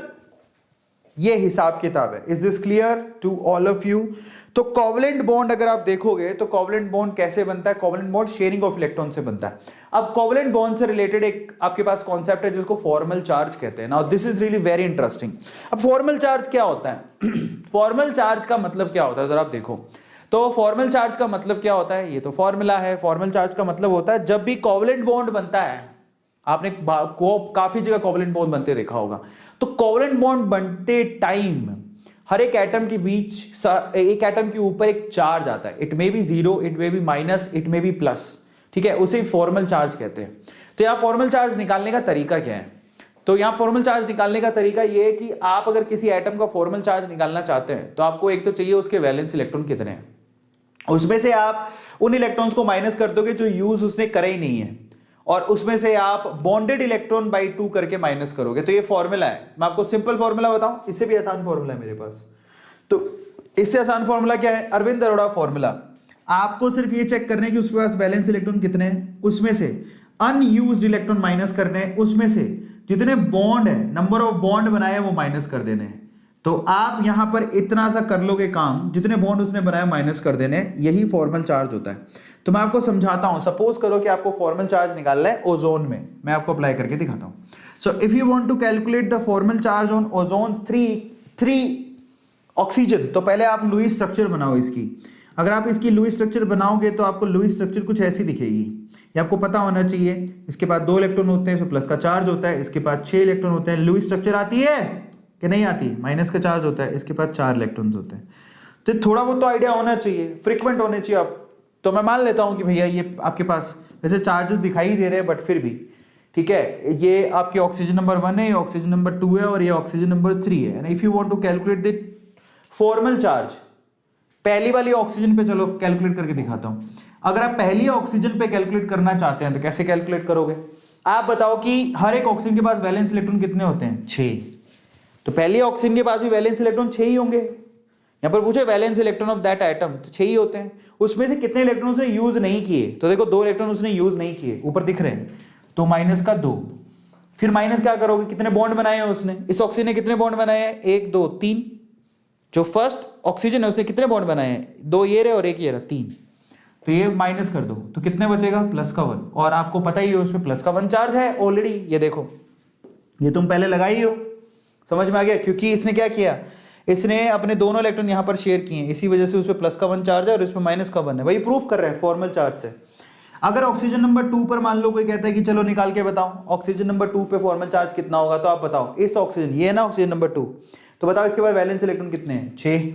ये हिसाब किताब है। Is this clear to all of you? तो कोवेलेंट बॉन्ड अगर आप देखोगे तो कोवेलेंट बॉन्ड कैसे बनता है? Covalent bond sharing of electron से बनता है। अब कोवेलेंट बॉन्ड से रिलेटेड एक आपके पास कॉन्सेप्ट है जिसको फॉर्मल चार्ज कहते हैं। Now this is really very interesting. अब फॉर्मल चार्ज क्या होता है? फॉर्मल चार्ज का मतलब क्या होता है जरा आप देखो। तो फॉर्मल चार्ज का मतलब क्या होता है? ये तो फॉर्मूला है। फॉर्मल चार्ज का मतलब होता है जब भी कोवेलेंट बॉन्ड बनता है, आपने काफी जगह कोवेलेंट बॉन्ड बनते देखा होगा, तो कोवेलेंट बॉन्ड बनते टाइम हर एक एटम के बीच, एक एटम के ऊपर एक चार्ज आता है। It may B zero, it may B minus, it may B plus, ठीक है, उसे फॉर्मल चार्ज कहते हैं। तो यहां फॉर्मल चार्ज निकालने का तरीका क्या है? तो यहां फॉर्मल चार्ज निकालने का तरीका यह है कि आप अगर किसी एटम का फॉर्मल चार्ज निकालना चाहते हैं तो आपको एक तो चाहिए उसके वैलेंस इलेक्ट्रॉन कितने हैं, उसमें से आप उन इलेक्ट्रॉन्स को माइनस कर दोगे जो यूज उसने करे ही नहीं है, और उसमें से आप बॉन्डेड इलेक्ट्रॉन बाई 2 करके माइनस करोगे। तो ये फॉर्मूला है। मैं आपको सिंपल फॉर्मूला बताऊं, इससे भी आसान फॉर्मूला है मेरे पास। तो इससे आसान फॉर्मूला क्या है? अरविंद अरोड़ा फॉर्मूला। आपको सिर्फ ये चेक करना है कि उसके पास बैलेंस इलेक्ट्रॉन कितने हैं, उसमें से अनयूज्ड इलेक्ट्रॉन माइनस करने हैं, उसमें से जितने बॉन्ड है, नंबर ऑफ बॉन्ड बनाए वो माइनस कर देने हैं। तो आप यहां पर इतना सा कर लोगे काम, जितने बॉन्ड उसने बनाए माइनस कर देने, यही फॉर्मल चार्ज होता है। तो मैं आपको समझाता हूं। सपोज करो कि आपको फॉर्मल चार्ज निकालना है ओजोन में, मैं आपको अप्लाई करके दिखाता हूं। So if you want to calculate the formal charge on ozone 3 oxygen, तो पहले आप लुईस स्ट्रक्चर बनाओ इसकी। अगर आप इसकी लुईस स्ट्रक्चर बनाओगे तो आपको लुईस स्ट्रक्चर कुछ ऐसी दिखेगी। ये आपको पता होना चाहिए। इसके बाद 2 इलेक्ट्रॉन होते हैं, इसमें प्लस का चार्ज होता है, इसके बाद 6 इलेक्ट्रॉन होते हैं। लुईस स्ट्रक्चर आती है कि नहीं आती? माइनस का चार्ज होता है, इसके बाद 4 इलेक्ट्रॉन्स होते हैं। तो थोड़ा बहुत तो आइडिया होना चाहिए, फ्रीक्वेंट होने चाहिए। आप तो मैं मान लेता हूं कि भैया ये आपके पास वैसे चार्जेस दिखाई दे रहे हैं, बट फिर भी ठीक है, ये आपकी ऑक्सीजन नंबर 1 है, ये ऑक्सीजन नंबर 2 है, और ये ऑक्सीजन नंबर 3 है। And if you want to calculate the formal charge, पहली वाली ऑक्सीजन पे चलो कैलकुलेट करके दिखाता हूं। अगर आप पहली ऑक्सीजन पे कैलकुलेट करना चाहते हैं तो कैसे कैलकुलेट करोगे? आप बताओ कि हर एक ऑक्सीजन के पास वैलेंस इलेक्ट्रॉन कितने होते हैं? 6। तो पहली ऑक्सीजन के पास भी वैलेंस इलेक्ट्रॉन 6 ही होंगे। यहां पर पूछे valence electron of that atom, तो 6 ही होते हैं। उसमें से कितने इलेक्ट्रॉन उसने यूज नहीं किए? तो देखो 2 इलेक्ट्रॉन उसने यूज नहीं किए, ऊपर दिख रहे हैं, तो माइनस का 2। फिर माइनस क्या करोगे? कितने बॉन्ड बनाए हैं उसने? इस ऑक्सीजन ने कितने बॉन्ड बनाए हैं? 1 2 3। जो फर्स्ट ऑक्सीजन है उसने कितने बॉन्ड बनाए हैं? 2 ये रहे और 1 ये रहा, 3। तो ये माइनस कर दो तो कितने बचेगा? प्लस का 1। और आपको पता ही है उसमें प्लस का 1 चार्ज है ऑलरेडी। ये देखो, ये तुम पहले लगाई हो, समझ में आ गया? क्योंकि इसने क्या किया, इसने अपने दोनों इलेक्ट्रॉन यहां पर शेयर किए हैं, इसी वजह से उसमें प्लस का 1 चार्ज है और इसमें माइनस का 1 है। वही प्रूफ कर रहे हैं फॉर्मल चार्ज से। अगर ऑक्सीजन नंबर 2 पर मान लो कोई कहता है कि चलो निकाल के बताओ ऑक्सीजन नंबर 2 पे फॉर्मल चार्ज कितना होगा, तो आप बताओ। इस ऑक्सीजन, ये है ना ऑक्सीजन नंबर 2, तो बताओ इसके बाद वैलेंस इलेक्ट्रॉन कितने हैं? 6।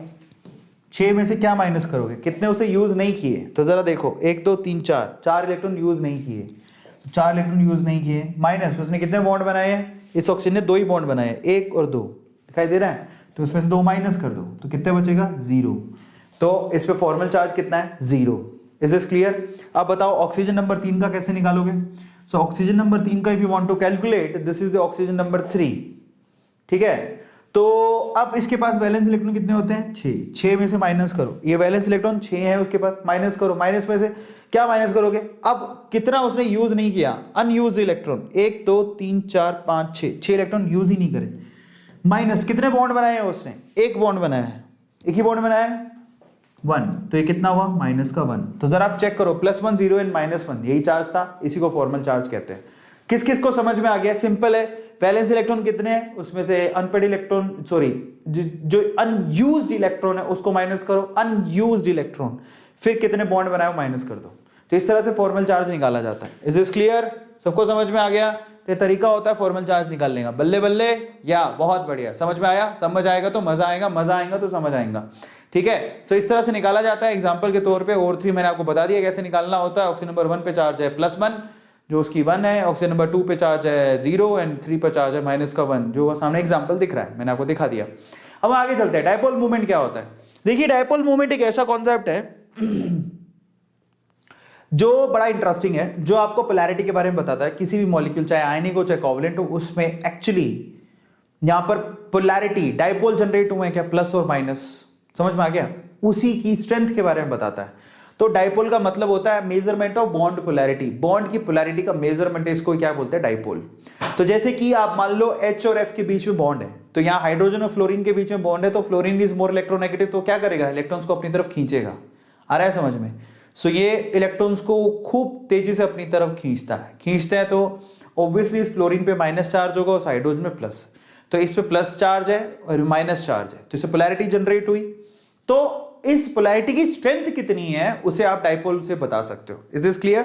6 में से क्या माइनस करोगे? कितने उसे यूज नहीं किए? तो जरा देखो 1 2 3 4, 4 इलेक्ट्रॉन यूज नहीं किए, 4 इलेक्ट्रॉन यूज नहीं किए, माइनस उसने कितने बॉन्ड बनाए हैं? इस ऑक्सीजन ने 2 ही बॉन्ड बनाए, 1 और 2 दिखाई दे रहा है, तो उसमें से 2 माइनस कर दो तो कितने बचेगा? 0। तो इस पे फॉर्मल चार्ज कितना है? 0। Is this clear? अब बताओ ऑक्सीजन नंबर 3 का कैसे निकालोगे? सो ऑक्सीजन नंबर 3 का if you want to calculate, this is the oxygen number 3, ठीक है। तो अब इसके पास वैलेंस इलेक्ट्रॉन कितने होते हैं? 6। 6 में से माइनस करो, ये वैलेंस इलेक्ट्रॉन 6 है उसके पास, माइनस करो, माइनस में से क्या माइनस करोगे? अब कितना उसने यूज नहीं किया? अनयूज्ड इलेक्ट्रॉन 1 2 3 4 5 6, 6 इलेक्ट्रॉन यूज ही नहीं करे, माइनस कितने बॉन्ड बनाए हैं उसने? 1 बॉन्ड बनाया है, एक ही बॉन्ड बनाया है 1, तो ये कितना हुआ? माइनस का 1। तो जरा आप चेक करो, +1 0 एंड -1 यही चार्ज था, इसी को फॉर्मल चार्ज कहते हैं। किस किस को समझ में आ गया? सिंपल है। वैलेंस इलेक्ट्रॉन कितने हैं? उसमें से अनपेड इलेक्ट्रॉन, सॉरी जो अनयूज्ड इलेक्ट्रॉन है उसको माइनस करो, अनयूज्ड इलेक्ट्रॉन, फिर कितने बॉन्ड बनाए हो माइनस कर दो। तो इस तरह से फॉर्मल चार्ज निकाला जाता है। Is this clear? सबको समझ में आ गया? तो ये तरीका होता है फॉर्मल चार्ज निकालने का। बल्ले बल्ले, या बहुत बढ़िया, समझ में आया? समझ आएगा तो मजा आएगा, मजा आएगा तो समझ आएगा, ठीक है। सो इस तरह से निकाला जाता है। एग्जांपल के तौर पे और 3 मैंने आपको बता दिया कैसे निकालना होता है। ऑक्सीजन नंबर 1 पे चार्ज है +1 जो उसकी 1 है, ऑक्सीजन नंबर 2 पे चार्ज है 0 एंड 3 पर चार्ज है -1, जो सामने एग्जांपल दिख रहा है, मैंने आपको दिखा दिया। अब आगे चलते हैं, डायपोल मूवमेंट क्या होता है। देखिए डायपोल मूवमेंट एक ऐसा कॉन्सेप्ट है जो बड़ा इंटरेस्टिंग है, जो आपको पोलैरिटी के बारे में बताता है। किसी भी मॉलिक्यूल, चाहे आयनिक हो चाहे कोवलेंट हो, उसमें एक्चुअली यहां पर पोलैरिटी, डायपोल जनरेट हुए हैं क्या, प्लस और माइनस, समझ में आ गया? उसी की स्ट्रेंथ के बारे में बताता है। तो डायपोल का मतलब होता है measurement of bond polarity, bond की पोलैरिटी का मेजरमेंट, इसको क्या बोलते हैं? डायपोल। तो जैसे कि आप मान लो H और F के बीच में बॉन्ड है, तो यहाँ हाइड्रोजन और फ्लोरीन के बीच में बॉन्ड है, तो फ्लोरीन इज मोर इलेक्ट्रोनेगेटिव, तो क्या करेगा? इलेक्ट्रॉन्स को अपनी तरफ खींचेगा। आ रहा है समझ में? सो ये इलेक्ट्रॉन्स को खूब तेजी से अपनी तरफ खींचता है, तो ऑब्वियसली इस फ्लोरीन पे माइनस चार्ज होगा, उस हाइड्रोजन में प्लस, तो इस पे प्लस चार्ज है और माइनस चार्ज है, तो इससे पोलैरिटी जनरेट हुई। तो इस पोलैरिटी की स्ट्रेंथ कितनी है उसे आप डायपोल से बता सकते हो। Is this clear?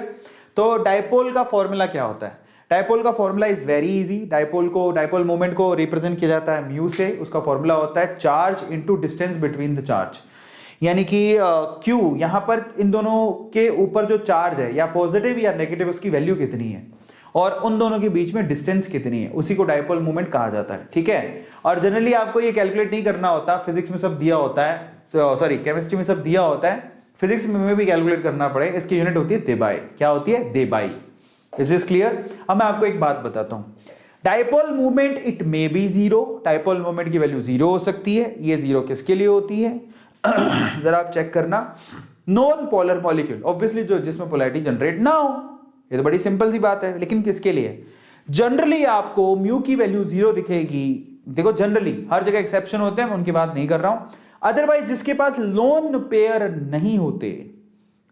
तो डायपोल का फॉर्मूला क्या होता है? डायपोल का formula is very easy. Dipole moment को रिप्रेजेंट किया जाता है म्यू से। उसका फॉर्मूला होता है charge into distance between the charge, यानी कि Q, यहां पर इन दोनों के ऊपर जो चार्ज है, या पॉजिटिव या नेगेटिव, उसकी वैल्यू कितनी है और उन दोनों के बीच में डिस्टेंस कितनी है, उसी को डायपोल मोमेंट कहा जाता है, ठीक है। और जनरली आपको ये कैलकुलेट नहीं करना होता, फिजिक्स में सब दिया होता है, सॉरी केमिस्ट्री में सब दिया होता है, फिजिक्स में भी कैलकुलेट करना पड़े, इसकी यूनिट होती है देबाई। क्या होती है? देबाई। Is this clear? अब मैं आपको एक बात बताता हूं, dipole movement it may be 0, dipole movement की वैल्यू 0 हो सकती है। ये 0 किसके लिए होती है? जरा आप चेक करना, नॉन पोलर मॉलिक्यूल, ऑब्वियसली जो जिसमें पोलैरिटी जनरेट ना हो, ये तो बड़ी सिंपल सी बात है। लेकिन किसके लिए? जनरली आपको म्यू की वैल्यू 0 दिखेगी। देखो जनरली, हर जगह एक्सेप्शन होते हैं, मैं उनकी बात नहीं कर रहा हूं। अदरवाइज जिसके पास लोन पेयर नहीं होते,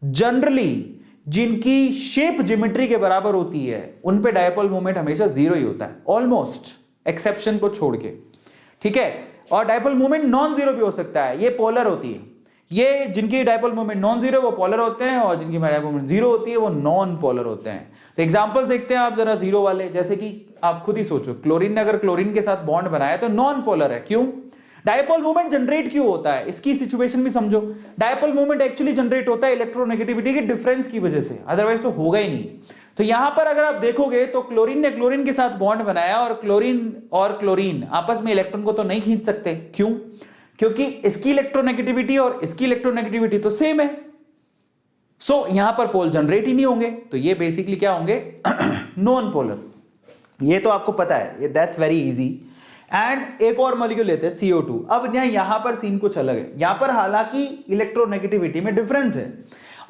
जनरली जिनकी शेप ज्योमेट्री के बराबर होती है, उन पे डायपोल मोमेंट हमेशा 0 ही होता है, ऑलमोस्ट, एक्सेप्शन को छोड़ के, ठीक है। और डायपोल मोमेंट नॉन जीरो भी हो सकता है, ये पोलर होती है। ये जिनकी डायपोल मोमेंट नॉन जीरो वो पोलर होते हैं, और जिनकी डायपोल मोमेंट 0 होती है वो नॉन पोलर होते हैं। तो एग्जांपल देखते हैं आप जरा 0 वाले, जैसे कि आप खुद ही सोचो, क्लोरीन ने अगर क्लोरीन के साथ बॉन्ड बनाया तो नॉन पोलर है। क्यों? डायपोल मोमेंट जनरेट क्यों होता है, इसकी सिचुएशन भी समझो। डायपोल मोमेंट एक्चुअली जनरेट होता है इलेक्ट्रोनेगेटिविटी के डिफरेंस की वजह से, अदरवाइज तो होगा ही नहीं। तो यहां पर अगर आप देखोगे तो क्लोरीन ने क्लोरीन के साथ बॉन्ड बनाया, और क्लोरीन आपस में इलेक्ट्रॉन को तो नहीं खींच सकते। क्यों? क्योंकि इसकी इलेक्ट्रोनेगेटिविटी और इसकी इलेक्ट्रोनेगेटिविटी तो सेम है। सो यहां पर पोल जनरेट ही नहीं होंगे, तो ये बेसिकली क्या होंगे? Non polar. ये तो आपको पता है, दैट्स वेरी इजी। एंड एक और मॉलिक्यूल लेते हैं CO2। अब यहां पर सीन कुछ अलग है, यहां पर हालांकि इलेक्ट्रोनेगेटिविटी में डिफरेंस है।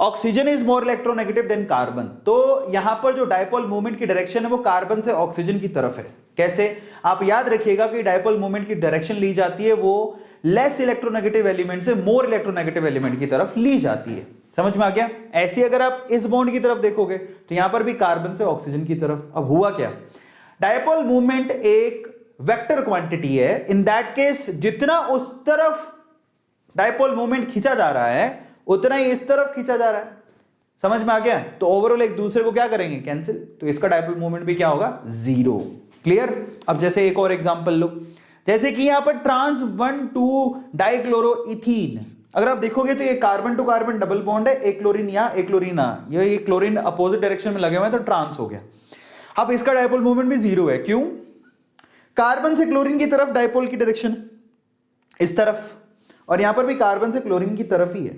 Oxygen is more electronegative than carbon, तो यहां पर जो डायपोल मूवमेंट की डायरेक्शन है वो कार्बन से ऑक्सीजन की तरफ है। कैसे? आप याद रखिएगा कि डायपोल मूवमेंट की डायरेक्शन ली जाती है वो लेस इलेक्ट्रोनेगेटिव एलिमेंट से मोर इलेक्ट्रोनेगेटिव एलिमेंट की तरफ ली जाती है। समझ में आ गया? ऐसे अगर आप इस बॉन्ड की तरफ देखोगे तो यहां पर भी कार्बन से ऑक्सीजन की तरफ। अब हुआ क्या? डायपोल मूवमेंट एक वेक्टर क्वांटिटी है। इन दैट केस जितना उस तरफ डायपोल मूवमेंट खींचा जा रहा है उतना ही इस तरफ खींचा जा रहा है। समझ में आ गया? तो ओवरऑल एक दूसरे को क्या करेंगे? कैंसिल। तो इसका डायपोल मूवमेंट भी क्या होगा? 0। क्लियर? अब जैसे एक और एग्जांपल लो, जैसे कि यहां पर ट्रांस 1,2 डाइक्लोरोइथीन, अगर आप देखोगे तो ये carbon to carbon double bond है, एक क्लोरीन यहां एक क्लोरीन यहां, ये क्लोरीन अपोजिट डायरेक्शन में लगे हुए हैं तो ट्रांस हो गया। अब इसका डायपोल मोमेंट भी 0 है, क्यों? कार्बन से क्लोरीन की तरफ डायपोल की डायरेक्शन इस तरफ, और यहां पर भी कार्बन से क्लोरीन की तरफ ही है,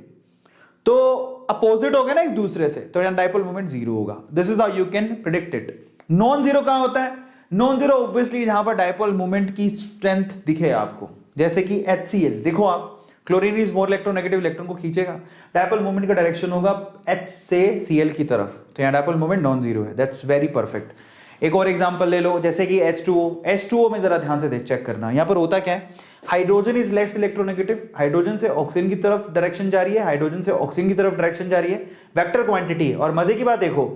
तो अपोजिट हो गया ना एक दूसरे से, तो यहां डायपोल मोमेंट 0 होगा। This is how you can predict it. Non zero कहां होता है? नॉन जीरो ऑब्वियसली जहां पर डायपोल मोमेंट की स्ट्रेंथ दिखे आपको, जैसे कि HCl देखो आप, chlorine is more electronegative, electron को खींचेगा, डायपोल मोमेंट का डायरेक्शन होगा H से Cl की तरफ, तो यहां डायपोल मोमेंट नॉन जीरो है। That's very perfect. एक और एग्जांपल ले लो, जैसे कि H2O में जरा ध्यान से चेक करना, यहां पर होता क्या है, hydrogen is less electronegative, hydrogen से ऑक्सीजन की तरफ डायरेक्शन जा रही है, हाइड्रोजन से ऑक्सीजन की तरफ डायरेक्शन जा रही है, वेक्टर क्वांटिटी है। और मजे की बात देखो,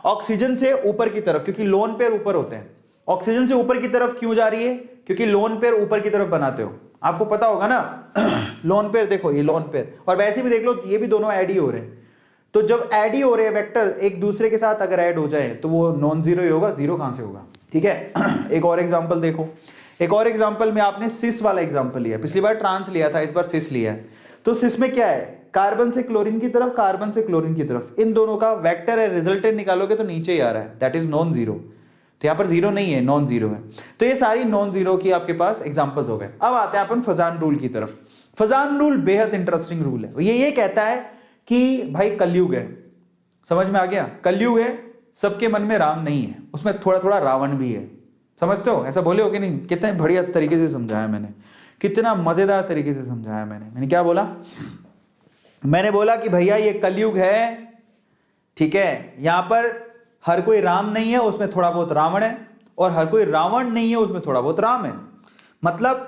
ऑक्सीजन से ऊपर की तरफ, क्योंकि लोन पेयर ऊपर होते हैं, ऑक्सीजन से ऊपर की तरफ क्यों जा रही है? क्योंकि लोन पेयर ऊपर की तरफ बनाते हो, आपको पता होगा ना। लोन पेयर देखो, ये लोन पेयर, और वैसे भी देख लो ये भी दोनों ऐड ही हो रहे हैं, तो जब ऐड ही हो रहे हैं वेक्टर एक दूसरे के साथ अगर ऐड हो जाए तो वो नॉन जीरो ही होगा, जीरो कहां से होगा? ठीक है। एक और एग्जांपल देखो, एक और एग्जांपल में आपने सिस वाला एग्जांपल लिया, पिछली बार ट्रांस लिया था, इस बार सिस लिया है। तो सिस में क्या है? कार्बन से क्लोरीन की तरफ, कार्बन से क्लोरीन की तरफ, इन दोनों का वेक्टर है, रिजल्टेंट निकालोगे तो नीचे ही आ रहा है, दैट इज नॉन जीरो। तो यहां पर जीरो नहीं है, नॉन जीरो है। तो ये सारी नॉन जीरो की आपके पास एग्जांपल्स हो गए। अब आते हैं अपन फजान रूल की तरफ। फजान रूल बेहद इंटरेस्टिंग रूल है। ये कहता है कि भाई कलयुग है, समझ में आ गया? कलयुग है, सबके मन में राम नहीं है, उसमें थोड़ा थोड़ा रावण भी है, समझते हो? ऐसा बोले हो कि नहीं? कितने बढ़िया तरीके से समझाया मैंने, कितना मजेदार तरीके से समझाया मैंने क्या बोला? मैंने बोला कि भैया ये कलयुग है, ठीक है, यहां पर हर कोई राम नहीं है, उसमें थोड़ा बहुत रावण है, और हर कोई रावण नहीं है, उसमें थोड़ा बहुत राम है। मतलब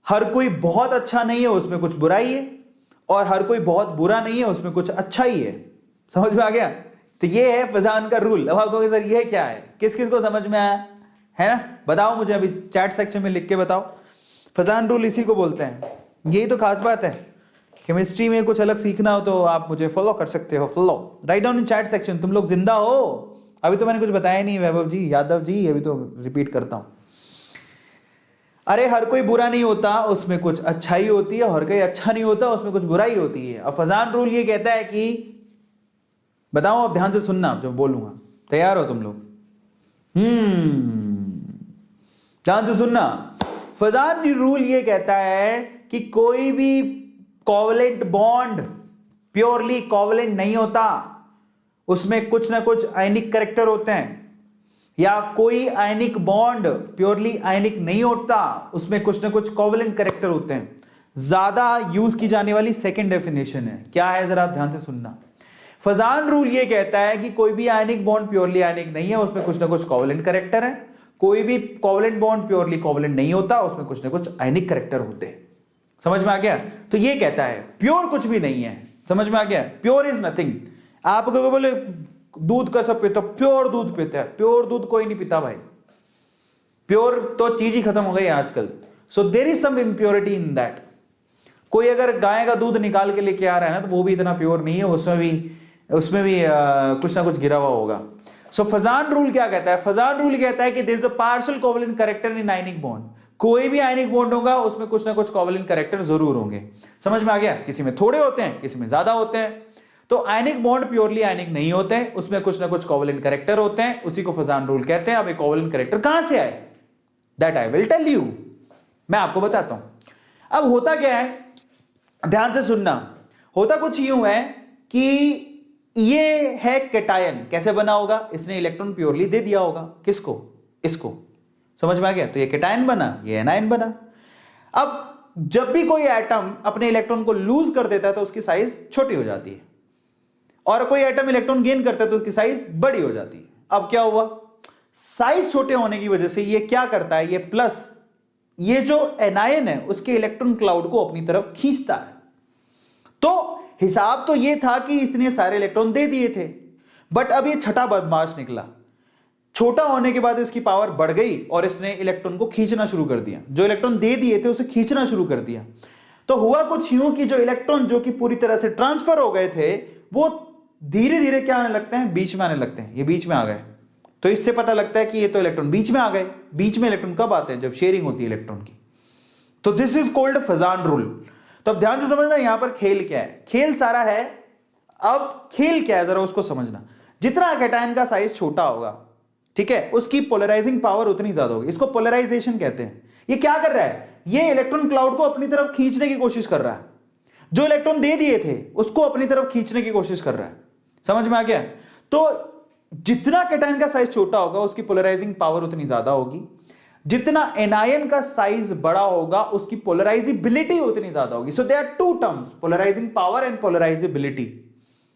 हर कोई बहुत अच्छा नहीं है, उसमें कुछ बुराई है, और हर कोई बहुत बुरा नहीं है, उसमें कुछ अच्छा ही है। समझ में आ गया? तो ये है फजान का रूल। अब आप कहोगे सर ये क्या है, किस किस को समझ में आया है ना? बताओ मुझे अभी चैट सेक्शन में लिख के बताओ। फजान रूल इसी को बोलते हैं, यही तो खास बात है। केमिस्ट्री में कुछ अलग सीखना हो तो आप मुझे फॉलो कर सकते हो, follow write down in chat section. तुम लोग जिंदा हो? अभी तो मैंने कुछ बताया नहीं वैभव जी, यादव जी, अभी तो रिपीट करता हूं। अरे हर कोई बुरा नहीं होता, उसमें कुछ अच्छाई होती है, हर कोई अच्छा नहीं होता, उसमें कुछ बुराई होती है। अब फजान रूल ये कहता है कि, बताओ अब ध्यान से सुनना जो बोलूंगा, तैयार हो तुम लोग? ध्यान से सुनना। फजान रूल ये कहता है कि कोई भी कोवलेंट बॉन्ड प्योरली कोवलेंट नहीं होता, उसमें कुछ ना कुछ आयनिक कैरेक्टर होते हैं, या कोई आयनिक बॉन्ड प्योरली आयनिक नहीं होता, उसमें कुछ ना कुछ कोवलेंट कैरेक्टर होते हैं। ज्यादा यूज की जाने वाली सेकंड डेफिनेशन है, क्या है जरा आप ध्यान से सुनना। फजान रूल ये कहता है कि कोई भी आयनिक बॉन्ड प्योरली आयनिक नहीं है, उसमें कुछ ना कुछ कोवलेंट कैरेक्टर है। कोई भी कोवलेंट बॉन्ड प्योरली कोवलेंट नहीं होता, उसमें कुछ ना कुछ आयनिक कैरेक्टर होते हैं। समझ में आ गया? तो ये कहता है प्योर कुछ भी नहीं है। समझ में आ गया? Pure is nothing. आप अगर बोले दूध का सब पीता, प्योर दूध पीता है, प्योर दूध कोई नहीं पीता भाई, प्योर तो चीज ही खत्म हो गई आजकल। So there is some impurity in that. कोई अगर गाय का दूध निकाल के लेके आ रहा है ना, तो वो भी इतना प्योर नहीं है, उसमें भी कुछ ना कुछ गिरा हुआ होगा। सो फजान रूल क्या कहता है? फजान रूल कहता है कि there is a partial covalent character in ionic bond. कोई भी आयनिक बॉन्ड होगा, उसमें कुछ ना कुछ कोवलेंट कैरेक्टर जरूर होंगे। समझ में आ गया? किसी में थोड़े होते हैं, किसी में ज्यादा होते हैं। तो आयनिक बॉन्ड प्योरली आयनिक नहीं होते हैं, उसमें कुछ ना कुछ कोवलेंट कैरेक्टर होते हैं, उसी को फजान रूल कहते हैं। अब ये कोवलेंट कैरेक्टर कहां से आए, that I will tell you, मैं आपको बताता हूं। अब होता क्या है, ध्यान से सुनना। होता कुछ यूं है कि ये है कैटायन, कैसे बना होगा? इसने इलेक्ट्रॉन प्योरली दे दिया होगा, किसको? इसको। समझ में आ गया? तो ये कैटायन बना, ये एनायन बना। अब जब भी कोई एटम अपने इलेक्ट्रॉन को लूज कर देता है तो उसकी साइज छोटी हो जाती है, और कोई एटम इलेक्ट्रॉन गेन करता है तो उसकी साइज बड़ी हो जाती है। अब क्या हुआ? साइज छोटे होने की वजह से ये क्या करता है, ये प्लस, ये जो एनायन है उसके इलेक्ट्रॉन क्लाउड को अपनी तरफ खींचता है। तो हिसाब तो ये था कि इसने सारे इलेक्ट्रॉन दे दिए थे, बट अब ये छठा बदमाश निकला। छोटा होने के बाद इसकी पावर बढ़ गई और इसने इलेक्ट्रॉन को खींचना शुरू कर दिया, जो इलेक्ट्रॉन दे दिए थे उसे खींचना शुरू कर दिया। तो हुआ कुछ यूं कि जो इलेक्ट्रॉन जो कि पूरी तरह से ट्रांसफर हो गए थे, वो धीरे धीरे क्या आने लगते हैं? बीच में आने लगते हैं। ये बीच में आ गए, तो इससे पता लगता है कि ये तो इलेक्ट्रॉन बीच में आ गए। बीच में इलेक्ट्रॉन कब आते हैं? जब शेयरिंग होती है इलेक्ट्रॉन की। तो this is called Fazan rule. तो अब ध्यान से समझना यहां पर खेल क्या है, खेल सारा है। अब खेल क्या है जरा उसको समझना। जितना कैटायन का साइज छोटा होगा, ठीक है, उसकी पोलराइजिंग पावर उतनी ज्यादा होगी। इसको पोलराइजेशन कहते हैं। ये क्या कर रहा है, ये इलेक्ट्रॉन क्लाउड को अपनी तरफ खींचने की कोशिश कर रहा है। जो इलेक्ट्रॉन दे दिए थे उसको अपनी तरफ खींचने की कोशिश कर रहा है। समझ में आ गया? तो जितना कैटायन का साइज छोटा होगा उसकी पोलराइजिंग पावर उतनी ज्यादा होगी। जितना एनायन का साइज बड़ा होगा उसकी पोलराइजिबिलिटी उतनी ज्यादा होगी। So they are two terms, polarising power and polarisability.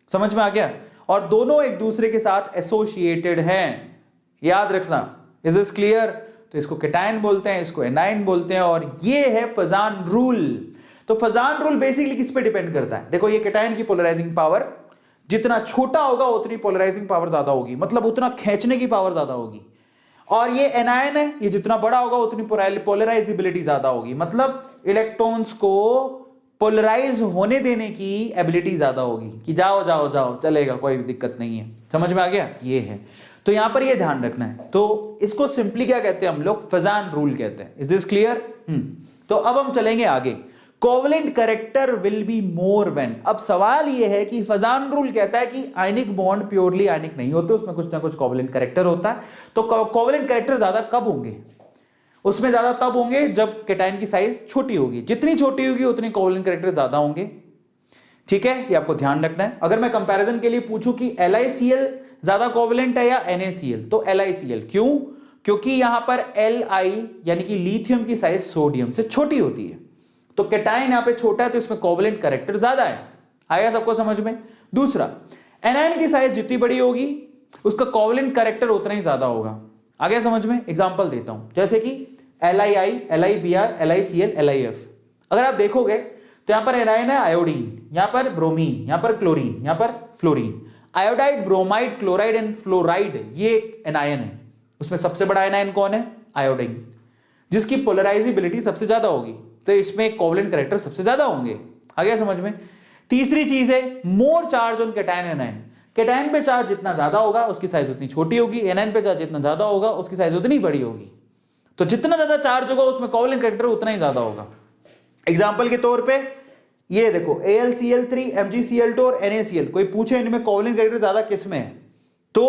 समझ में आ गया? और दोनों एक दूसरे के साथ एसोसिएटेड हैं, याद रखना। Is this clear? तो इसको कैटायन बोलते हैं, इसको एनायन बोलते हैं, और ये है फजान रूल। तो फजान रूल बेसिकली किस पे डिपेंड करता है? देखो, ये कैटायन की पोलराइजिंग पावर जितना छोटा होगा उतनी पोलराइजिंग पावर ज्यादा होगी, मतलब उतना खींचने की पावर ज्यादा होगी। और ये एनायन है, ये जितना बड़ा होगा उतनी पोलराइजिबिलिटी ज्यादा होगी, मतलब इलेक्ट्रॉन्स को पोलराइज होने देने की एबिलिटी ज्यादा होगी कि जाओ जाओ जाओ, चलेगा, कोई दिक्कत नहीं है। समझ में आ गया? ये है। तो यहां पर ये ध्यान रखना है। तो इसको सिंपली क्या कहते हैं हम लोग? फजान रूल कहते हैं। Is this clear? तो अब हम चलेंगे आगे। Covalent character will be more when. अब सवाल यह है कि फजान रूल कहता है कि आयनिक बॉन्ड प्योरली आयनिक नहीं होते, उसमें कुछ ना कुछ कोवेलेंट कैरेक्टर होता है। तो कोवेलेंट कैरेक्टर ज्यादा कब होंगे? उसमें ज्यादा तब होंगे जब कैटायन की साइज छोटी होगी। जितनी छोटी होगी उतनी कोवेलेंट कैरेक्टर ज्यादा होंगे। ठीक है, ये आपको ध्यान रखना है। अगर मैं कंपैरिजन के लिए पूछूं कि LiCl ज्यादा कोवेलेंट है या NaCl, तो LiCl। क्यों? क्योंकि यहां पर Li यानी कि लिथियम की साइज सोडियम से छोटी होती है। तो कैटायन यहां पे छोटा है तो इसमें कोवेलेंट कैरेक्टर ज्यादा है। आया सबको समझ में? दूसरा, एनायन की साइज जितनी बड़ी होगी उसका कोवेलेंट कैरेक्टर उतना ही ज्यादा होगा। आ गया समझ में? एग्जांपल देता हूं, जैसे कि LiI, LiBr, LiCl, LiF। अगर आप देखोगे तो यहां पर एनायन है आयोडीन, यहां पर ब्रोमीन, यहां पर क्लोरीन, यहां पर fluorine. Iodide, bromide, chloride and fluoride, ये एनायन है। उसमें सबसे बड़ा एनायन कौन है? आयोडीन, जिसकी पोलराइजिबिलिटी सबसे ज्यादा होगी। तो इसमें कोवेलेंट कैरेक्टर सबसे ज्यादा होंगे। आ गया समझ में? तीसरी चीज है मोर charge on cation anion. Cation पे चार्ज जितना ज्यादा होगा उसकी साइज उतनी छोटी होगी, एनायन पे चार्ज जितना ज्यादा होगा उसकी साइज उतनी बड़ी होगी। तो जितना ज्यादा चार्ज होगा उसमें कोवेलेंट कैरेक्टर उतना ही ज्यादा होगा। एग्जांपल के तौर पे ये देखो, AlCl3, MgCl2 और NaCl। कोई पूछे इनमें कोवेलेंट कैरेक्टर ज्यादा किस में है, तो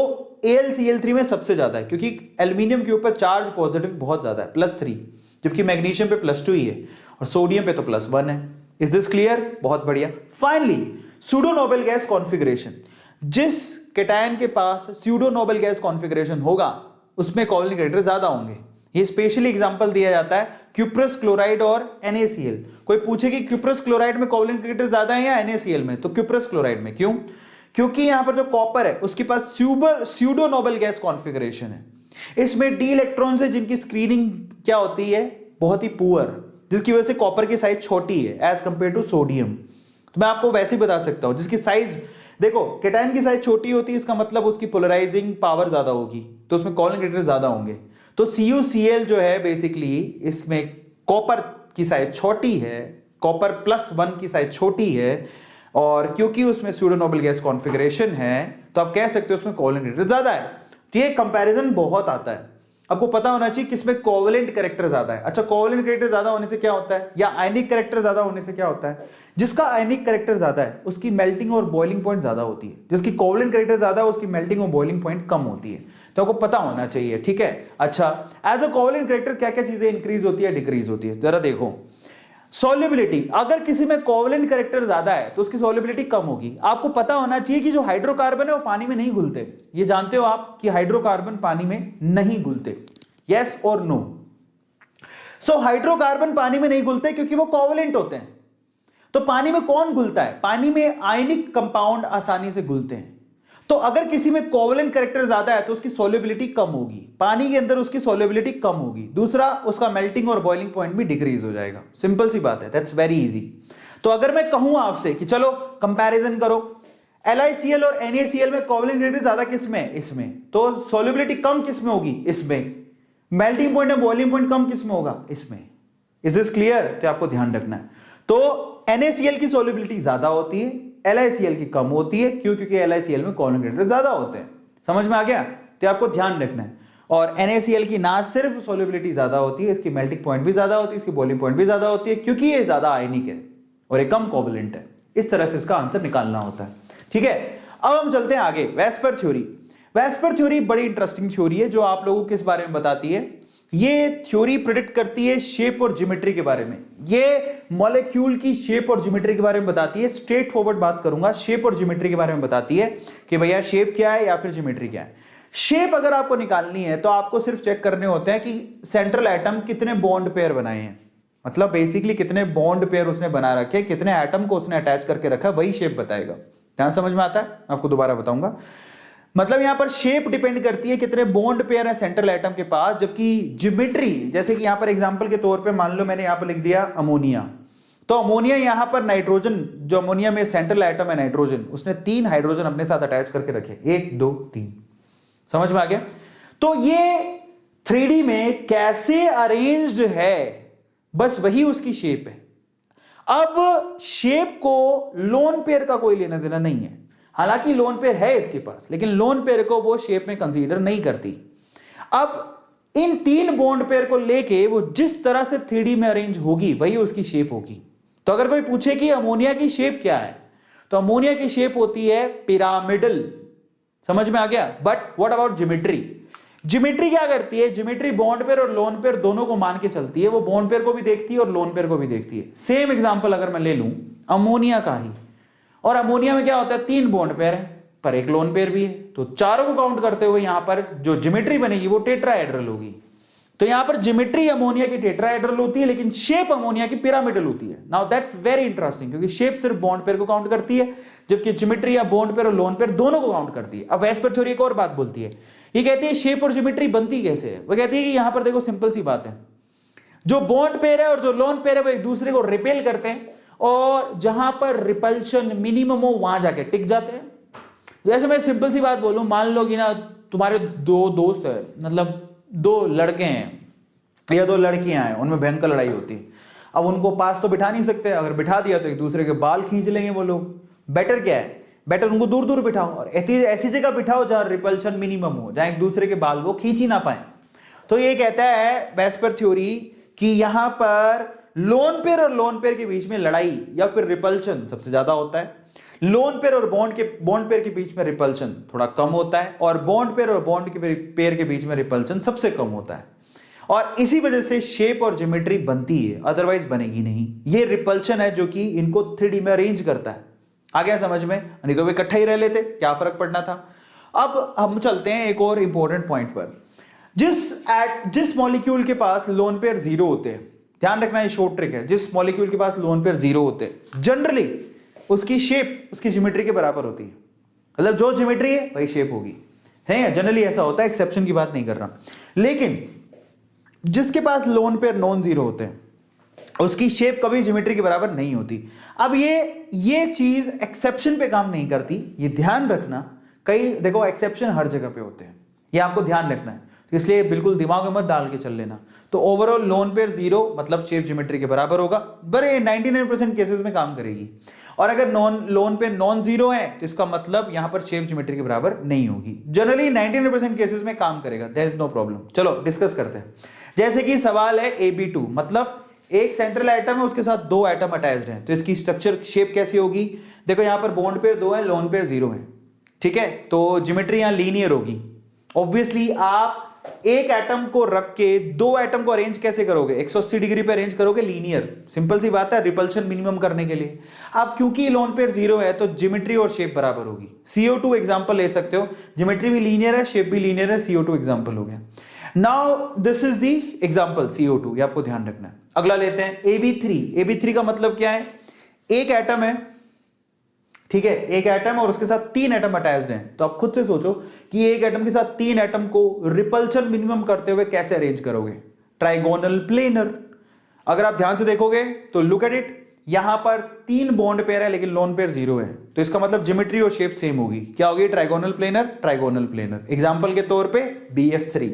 AlCl3 में सबसे ज्यादा है, क्योंकि एल्यूमिनियम के ऊपर चार्ज पॉजिटिव बहुत ज्यादा है, +3, जबकि मैग्नीशियम पे +2 ही है, और सोडियम पे तो +1 है। Is this clear? बहुत बढ़िया। Finally, pseudo noble gas configuration. जिस कैटायन के पास सूडो नोबल गैस कॉन्फ़िगरेशन होगा उसमें कोवेलेंट कैरेक्टर ज्यादा होंगे। ये स्पेशली एग्जांपल दिया जाता है क्यूप्रस क्लोराइड और NaCl। कोई पूछे कि क्यूप्रस क्लोराइड में कोवेलेंट कैरेक्टर ज्यादा है या NaCl में, तो क्यूप्रस क्लोराइड में। क्यों? क्योंकि यहां पर जो कॉपर है उसके पास सूडो नोबल गैस कॉन्फ़िगरेशन है। इसमें d इलेक्ट्रॉन्स है जिनकी स्क्रीनिंग क्या होती है? बहुत ही पुअर, जिसकी वजह से कॉपर की साइज छोटी है एज कंपेयर टू सोडियम। तो मैं आपको वैसे ही बता सकता हूं, जिसकी साइज, देखो कैटायन की साइज छोटी होती है, इसका मतलब उसकी पोलराइजिंग पावर ज्यादा होगी, तो उसमें कोवेलेंट कैरेक्टर ज्यादा होंगे। तो CuCl जो है बेसिकली इसमें कॉपर की साइज छोटी है, कॉपर +1 की साइज छोटी है, और क्योंकि उसमें सूडो नोबल गैस कॉन्फ़िगरेशन है तो आप कह सकते हो उसमें कोवेलेंट कैरेक्टर ज्यादा है। तो ये कंपैरिजन बहुत आता है, आपको पता होना चाहिए किसमें कोवेलेंट कैरेक्टर ज्यादा है। अच्छा, कोवेलेंट कैरेक्टर ज्यादा होने से क्या होता है, या आयनिक कैरेक्टर ज्यादा होने से क्या होता है? जिसका आयनिक कैरेक्टर ज्यादा है उसकी मेल्टिंग और बॉइलिंग पॉइंट ज्यादा होती है, जिसकी कोवेलेंट कैरेक्टर ज्यादा है उसकी मेल्टिंग और बॉइलिंग पॉइंट कम होती है। तो आपको पता होना चाहिए, ठीक है? अच्छा, एज अ कोवेलेंट कैरेक्टर क्या क्या चीजें इंक्रीज होती है, डिक्रीज होती है, जरा देखो। सॉल्युबिलिटी, अगर किसी में कोवेलेंट कैरेक्टर ज्यादा है तो उसकी सॉल्युबिलिटी कम होगी। आपको पता होना चाहिए कि जो हाइड्रोकार्बन है वो पानी में नहीं घुलते। ये जानते हो आप कि हाइड्रोकार्बन पानी में नहीं घुलते? यस और नो? सो हाइड्रोकार्बन पानी में नहीं घुलते क्योंकि वो कोवेलेंट होते हैं। तो पानी में कौन घुलता है? पानी में आयनिक कंपाउंड आसानी से घुलते हैं। तो अगर किसी में कोवेलेंट कैरेक्टर ज्यादा है तो उसकी सॉल्युबिलिटी कम होगी, पानी के अंदर उसकी सॉल्युबिलिटी कम होगी। दूसरा, उसका मेल्टिंग और बॉइलिंग पॉइंट भी डिक्रीज हो जाएगा। सिंपल सी बात है, दैट्स वेरी इजी। तो अगर मैं कहूं आपसे कि चलो कंपैरिजन करो, LiCl और NaCl में कोवेलेंट कैरेक्टर ज्यादा किस में? इसमें। तो सॉल्युबिलिटी कम किस में होगी? इसमें। मेल्टिंग पॉइंट और बॉइलिंग पॉइंट कम किस में होगा? इसमें। Is this clear? तो आपको ध्यान रखना है। तो NaCl की सॉल्युबिलिटी ज्यादा होती है, LiCl की कम होती है। क्यों? क्योंकि LiCl में कोवेलेंट कैरेक्टर ज्यादा होते हैं। समझ में आ गया? तो आपको ध्यान रखना है। और NaCl की ना सिर्फ सोल्युबिलिटी ज्यादा होती है, इसकी मेल्टिंग पॉइंट भी ज्यादा होती है, इसकी बॉइलिंग पॉइंट भी ज्यादा होती है, क्योंकि ये ज्यादा आयनिक है और ये कम कोवलेंट है। इस तरह से इसका आंसर निकालना होता है। ठीक है, अब हम चलते हैं आगे। VSEPR theory. वेस्पर थ्योरी बड़ी इंटरेस्टिंग थ्योरी है जो आप लोगों को किस बारे में बताती है, ये थ्योरी प्रेडिक्ट करती है शेप और ज्योमेट्री के बारे में। ये मॉलिक्यूल की शेप और ज्योमेट्री के बारे में बताती है। स्ट्रेट फॉरवर्ड बात करूंगा, शेप और ज्योमेट्री के बारे में बताती है कि भैया शेप क्या है या फिर ज्योमेट्री क्या है। शेप अगर आपको निकालनी है तो आपको सिर्फ चेक करने होते हैं कि सेंट्रल एटम कितने बॉन्ड पेयर बनाए हैं, मतलब बेसिकली कितने बॉन्ड पेयर उसने बना रखे, कितने एटम को उसने अटैच करके रखा, वही शेप बताएगा। ध्यान समझ में आता है? आपको दोबारा बताऊंगा। मतलब यहां पर शेप डिपेंड करती है कितने बॉन्ड पेयर है सेंट्रल एटम के पास, जबकि ज्योमेट्री, जैसे कि यहां पर एग्जांपल के तौर पे मान लो मैंने यहां पर लिख दिया अमोनिया, तो अमोनिया यहां पर नाइट्रोजन, जो अमोनिया में सेंट्रल एटम है नाइट्रोजन, उसने 3 हाइड्रोजन अपने साथ अटैच करके रखे, 1 2 3। समझ में आ गया? तो ये 3D में कैसे अरेंज्ड है, बस वही उसकी शेप है। अब शेप को लोन पेयर का कोई लेना देना नहीं है, हालांकि लोन पेयर है इसके पास, लेकिन लोन पेयर को वो शेप में कंसीडर नहीं करती। अब इन 3 बॉन्ड पेयर को लेके वो जिस तरह से 3D में अरेंज होगी वही उसकी शेप होगी। तो अगर कोई पूछे कि अमोनिया की शेप क्या है, तो अमोनिया की शेप होती है पिरामिडल। समझ में आ गया? But what about geometry? Geometry क्या करती है? ज्योमेट्री बॉन्ड पेयर और लोन पेयर दोनों को मान के चलती है। वो बॉन्ड पेयर को भी देखती है और लोन पेयर को भी देखती है। सेम एग्जांपल अगर मैं ले लूं अमोनिया का ही, और अमोनिया में क्या होता है, 3 बॉन्ड पेयर है पर 1 लोन पेयर भी है, तो चारों को काउंट करते हुए यहां पर जो ज्योमेट्री बनेगी वो टेट्राहेड्रल होगी। तो यहां पर ज्योमेट्री अमोनिया की टेट्राहेड्रल होती है, लेकिन शेप अमोनिया की पिरामिडल होती है। नाउ दैट्स वेरी इंटरेस्टिंग, क्योंकि शेप सिर्फ बॉन्ड पेयर को काउंट करती है, जबकि ज्योमेट्री या बॉन्ड पेयर और लोन पेयर दोनों को काउंट करती है। अब वेस्पर थ्योरी एक और बात बोलती है, ये कहती है शेप और ज्योमेट्री बनती कैसे है। वो कहती है कि यहां पर देखो सिंपल सी बात है, जो बॉन्ड पेयर है और जो लोन पेयर है वो एक दूसरे को रिपेल करते हैं, और जहां पर रिपल्शन मिनिमम हो वहां जाके टिक जाते हैं। जैसे मैं सिंपल सी बात बोलूं, मान लो कि ना तुम्हारे 2 दोस्त है, मतलब 2 लड़के हैं या 2 लड़कियां हैं, उनमें भयंकर लड़ाई होती है। अब उनको पास तो बिठा नहीं सकते, अगर बिठा दिया तो एक दूसरे के बाल खींच लेंगे वो लोग। बेटर क्या है? बेटर उनको दूर दूर बिठाओ और ऐसी जगह बिठाओ जहां रिपल्शन मिनिमम हो, जहां एक दूसरे के बाल वो खींच ही ना पाए। तो ये कहता है वेस्पर थ्योरी कि यहां पर लोन पेयर और लोन पेयर के बीच में लड़ाई या फिर रिपल्शन सबसे ज्यादा होता है। लोन पेयर और बॉन्ड पेयर के बीच में रिपल्शन थोड़ा कम होता है, और बॉन्ड पेयर और बॉन्ड के पेयर के बीच में रिपल्शन सबसे कम होता है। और इसी वजह से शेप और ज्योमेट्री बनती है, अदरवाइज बनेगी नहीं। ये रिपल्शन है जो कि इनको 3D में अरेंज करता है। आ गया समझ में? नहीं तो वे इकट्ठा ही रह लेते, क्या फर्क पड़ना था। अब हम चलते हैं एक और इंपॉर्टेंट पॉइंट पर। जिस मॉलिक्यूल के पास लोन पेयर 0 होते हैं, ध्यान रखना ये शॉर्ट ट्रिक है, जिस मॉलिक्यूल के पास लोन पेयर 0 होते हैं जनरली उसकी शेप उसकी ज्योमेट्री के बराबर होती है। मतलब जो ज्योमेट्री है वही शेप होगी, है जनरली ऐसा होता है, एक्सेप्शन की बात नहीं कर रहा। लेकिन जिसके पास लोन पेयर नॉन जीरो होते हैं उसकी शेप कभी ज्योमेट्री के बराबर नहीं होती। अब ये चीज एक्सेप्शन पे काम नहीं करती, ये ध्यान रखना। कई देखो एक्सेप्शन हर जगह पे होते हैं, ये आपको ध्यान रखना है, तो इसलिए बिल्कुल दिमाग में मत डाल के चल लेना। तो ओवरऑल लोन पेयर 0 मतलब शेप ज्योमेट्री के बराबर होगा, बड़े 99% केसेस में काम करेगी। और अगर लोन पेयर नॉन जीरो है तो इसका मतलब यहां पर शेप ज्योमेट्री के बराबर नहीं होगी। जनरली 99% केसेस में काम करेगा, देयर इज नो प्रॉब्लम। चलो डिस्कस करते हैं। जैसे कि सवाल है AB2, मतलब एक सेंट्रल एटम है उसके साथ 2 एटम अटैच्ड हैं, तो इसकी स्ट्रक्चर शेप कैसी होगी? देखो यहां पर बॉन्ड पेयर 2 है, लोन पेयर 0 है, ठीक है, तो ज्योमेट्री यहां लीनियर होगी। ऑब्वियसली आप एक एटम को रख के 2 एटम को अरेंज कैसे करोगे? 180 डिग्री पे अरेंज करोगे, लीनियर, सिंपल सी बात है, रिपल्शन मिनिमम करने के लिए। अब क्योंकि लोन पेयर 0 है तो ज्योमेट्री और शेप बराबर होगी। CO2 एग्जांपल ले सकते हो, ज्योमेट्री भी लीनियर है, शेप भी लीनियर है, CO2 एग्जांपल हो गया। Now this is the example CO2, ये आपको ध्यान रखना है। अगला लेते हैं AB3। AB3 का मतलब क्या है? एक एटम है, ठीक है, एक एटम और उसके साथ 3 एटम अटैच्ड हैं। तो आप खुद से सोचो कि एक एटम के साथ 3 एटम को रिपल्शन मिनिमम करते हुए कैसे अरेंज करोगे? Trigonal planar. अगर आप ध्यान से देखोगे तो लुक एट इट, यहां पर 3 बॉन्ड पेयर है लेकिन लोन पेयर 0 है, तो इसका मतलब ज्योमेट्री और शेप सेम होगी। क्या होगी? Trigonal planar, trigonal planar. Example के तौर पे BF3।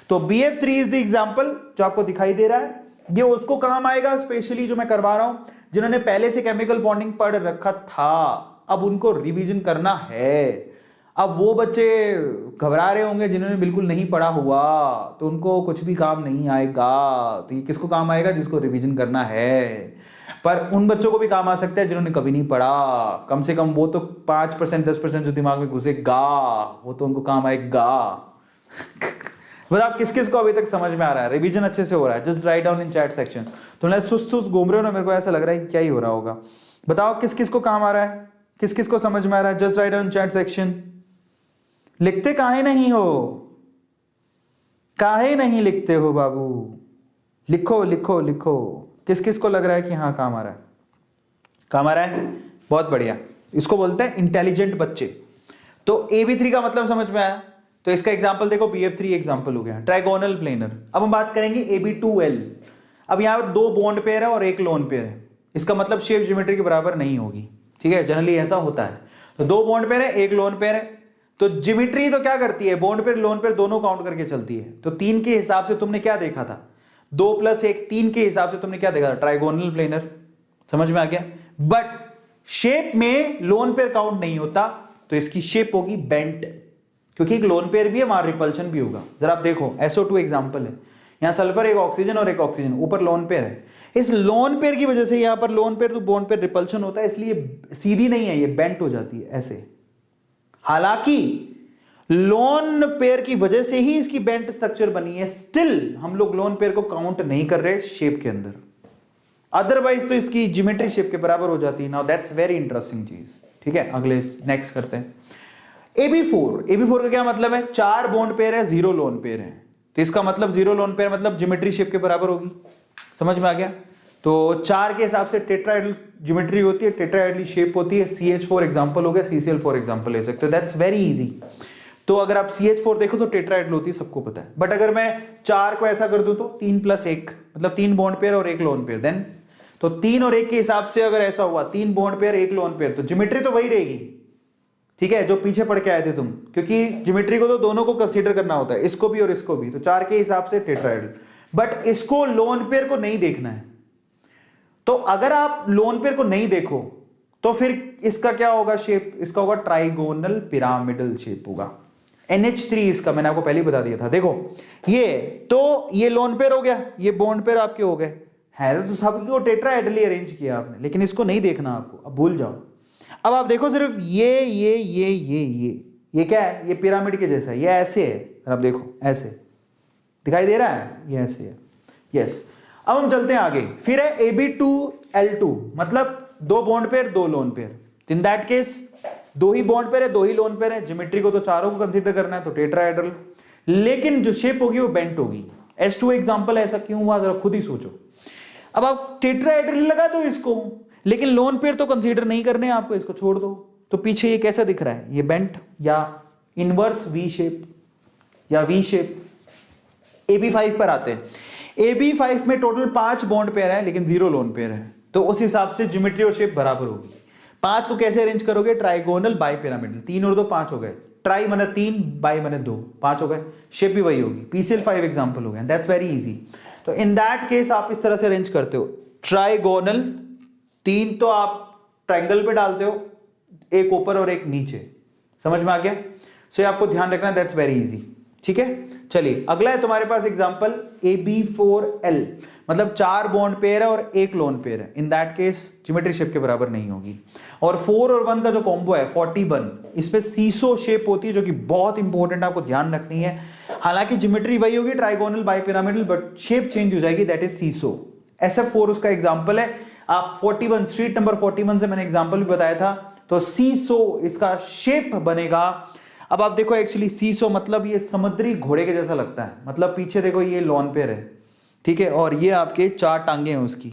तो BF3 इज द एग्जांपल जो आपको दिखाई दे रहा है। ये उसको काम आएगा स्पेशली जो मैं करवा रहा हूं, जिन्होंने पहले से केमिकल बॉन्डिंग पढ़ रखा था, अब उनको रिवीजन करना है। अब वो बच्चे घबरा रहे होंगे जिन्होंने बिल्कुल नहीं पढ़ा हुआ, तो उनको कुछ भी काम नहीं आएगा। तो ये किसको काम आएगा? जिसको रिवीजन करना है। पर उन बच्चों को भी काम आ सकता है जिन्होंने कभी नहीं पढ़ा, कम से कम वो तो 5% 10% जो दिमाग में घुसेगा वो तो उनको काम आएगा। बताओ किस किस को अभी तक समझ में आ रहा है? रिवीजन अच्छे से हो रहा है? Just write down in chat section. तुम सुस्त घूम रहे हो ना, मेरे को ऐसा लग रहा है क्या ही हो रहा होगा। बताओ किस किस को काम आ रहा है, किस किस को समझ में आ रहा है? Just write down chat section. लिखते काहे नहीं हो? काहे नहीं लिखते हो बाबू? लिखो लिखो लिखो। किस किस को लग रहा है कि हाँ काम आ रहा है? काम आ रहा है, बहुत बढ़िया। इसको बोलते हैं इंटेलिजेंट बच्चे। तो AB3 का मतलब समझ में आया? तो इसका एग्जांपल देखो, BF3 एग्जांपल हो गया, ट्राइगोनल प्लेनर। अब हम बात करेंगे AB2L। अब यहाँ पर 2 बॉन्ड पेयर है और 1 लोन पेयर है। इसका मतलब शेप ज्योमेट्री के बराबर नहीं होगी, ठीक है, जनरली ऐसा होता है। तो 2 बॉन्ड पेयर है, 1 लोन पेयर है। तो ज्योमेट्री तो क्या करती है? बॉन्ड पेयर लोन पेयर दोनों काउंट करके चलती है। तो 3 के हिसाब से तुमने क्या देखा था? 2 + 1 3 के हिसाब से तुमने क्या देखा था? Trigonal planar. समझ में आ गया? बट शेप में लोन पेयर काउंट नहीं होता, तो इसकी शेप होगी बेंट, क्योंकि एक लोन पेयर भी है, वहां रिपल्शन भी होगा। जरा आप देखो, SO2 एग्जांपल है, यहां सल्फर एक ऑक्सीजन और एक ऑक्सीजन, ऊपर लोन पेयर है। इस लोन पेयर की वजह से यहां पर लोन पेयर तो बॉन्ड पेयर रिपल्शन होता है, इसलिए सीधी नहीं है, ये बेंट हो जाती है ऐसे। हालांकि लोन पेयर की वजह से ही इसकी बेंट स्ट्रक्चर बनी है, स्टिल हम लोग लोन पेयर को काउंट नहीं कर रहे शेप के अंदर, अदरवाइज तो इसकी ज्योमेट्री शेप के बराबर हो जाती है। नाउ दैट्स वेरी इंटरेस्टिंग चीज, ठीक है। अगले नेक्स्ट करते हैं AB4 का क्या मतलब है? 4 बॉन्ड पेयर है, 0 लोन पेयर है। तो इसका मतलब 0 लोन पेयर मतलब ज्योमेट्री शेप के बराबर होगी। समझ में आ गया? तो 4 के हिसाब से टेट्राहेड्रल ज्योमेट्री होती है, टेट्राहेड्रल शेप होती है। CH4 एग्जांपल हो गया, CCl4 एग्जांपल ले सकते हो। That's very easy. तो अगर आप CH4 देखो तो टेट्राहेड्रल होती है, सबको पता है। बट अगर मैं 4 को ऐसा कर दूं तो 3 + 1 मतलब 3 बॉन्ड पेयर और 1 लोन पेयर, देन तो 3 और 1 के हिसाब से अगर ऐसा हुआ 3 बॉन्ड पेयर 1 लोन पेयर, तो ज्योमेट्री तो वही रहेगी, ठीक है, जो पीछे पढ़ के आए थे तुम, क्योंकि ज्योमेट्री को तो दोनों को कंसीडर करना होता है, इसको भी और इसको भी। तो 4 के हिसाब से टेट्राहेड्रल, बट इसको लोन पेयर को नहीं देखना है। तो अगर आप लोन पेयर को नहीं देखो तो फिर इसका क्या होगा शेप? इसका होगा ट्राइगोनल पिरामिडल शेप होगा। NH3 इसका मैंने आपको पहले ही बता दिया था। देखो ये लोन पेयर हो गया, ये बॉन्ड पेयर आपके हो गए है, तो सबको टेट्राहेड्रली अरेंज किया आपने, लेकिन इसको नहीं देखना आपको, अब भूल जाओ। अब आप देखो सिर्फ ये क्या है? ये पिरामिड के जैसा है, ये ऐसे है। अब देखो ऐसे दिखाई दे रहा है, ये ऐसे है। यस। अब हम चलते हैं आगे। फिर है AB2L2 मतलब 2 bond pair 2 lone pair. In that case 2 he bond pair है 2 ही लोन पेयर है, ज्योमेट्री को तो चारों को कंसीडर करना है, तो टेट्राहेड्रल, लेकिन जो शेप होगी वो बेंट होगी। S2 एग्जांपल है, ऐसा क्यों हुआ जरा खुद ही सोचो। अब आप टेट्राहेड्रल लगा दो इसको, लेकिन लोन पेयर तो कंसीडर नहीं करने आपको, इसको छोड़ दो। तो पीछे ये कैसा दिख रहा है? ये बेंट या इनवर्स V शेप या V शेप। AB5 पर आते हैं। AB5 में टोटल 5 बॉन्ड पेयर है, लेकिन 0 लोन पेयर है, तो उस हिसाब से ज्योमेट्री और शेप बराबर होगी। 5 को कैसे अरेंज करोगे? Trigonal bi pyramidal. 3 और 2 5 हो गए, ट्राई माने 3, बाई माने 2, 5 हो गए। शेप भी वही होगी। PCl5 एग्जांपल हो गया। That's very easy. तो इन दैट केस आप इस तरह से अरेंज करते हो, ट्राइगोनल 3 तो आप ट्राइंगल पे डालते हो, एक ऊपर और एक नीचे। समझ में आ गया? सो आपको ध्यान रखना, दैट्स वेरी इजी, ठीक है। चलिए अगला है तुम्हारे पास एग्जांपल AB4L मतलब 4 बॉन्ड पेयर है और 1 लोन पेयर है। इन दैट केस ज्योमेट्री शेप के बराबर नहीं होगी। और 4 और 1 का जो कॉम्बो है 41, इस पे सीसो शेप होती है, जो कि बहुत इंपॉर्टेंट आपको ध्यान रखनी है। हालांकि ज्योमेट्री वही होगी trigonal bi pyramidal, but shape change हो जाएगी, दैट इज सीसो। SF4 उसका एग्जाम्पल है। आप 41 स्ट्रीट नंबर 41 से मैंने एग्जाम्पल भी बताया था। तो सीसो इसका शेप बनेगा। अब आप देखो एक्चुअली सीसो मतलब ये समुद्री घोड़े के जैसा लगता है, मतलब पीछे देखो ये लॉन पेयर है, ठीक है, और ये आपके 4 टांगे हैं उसकी।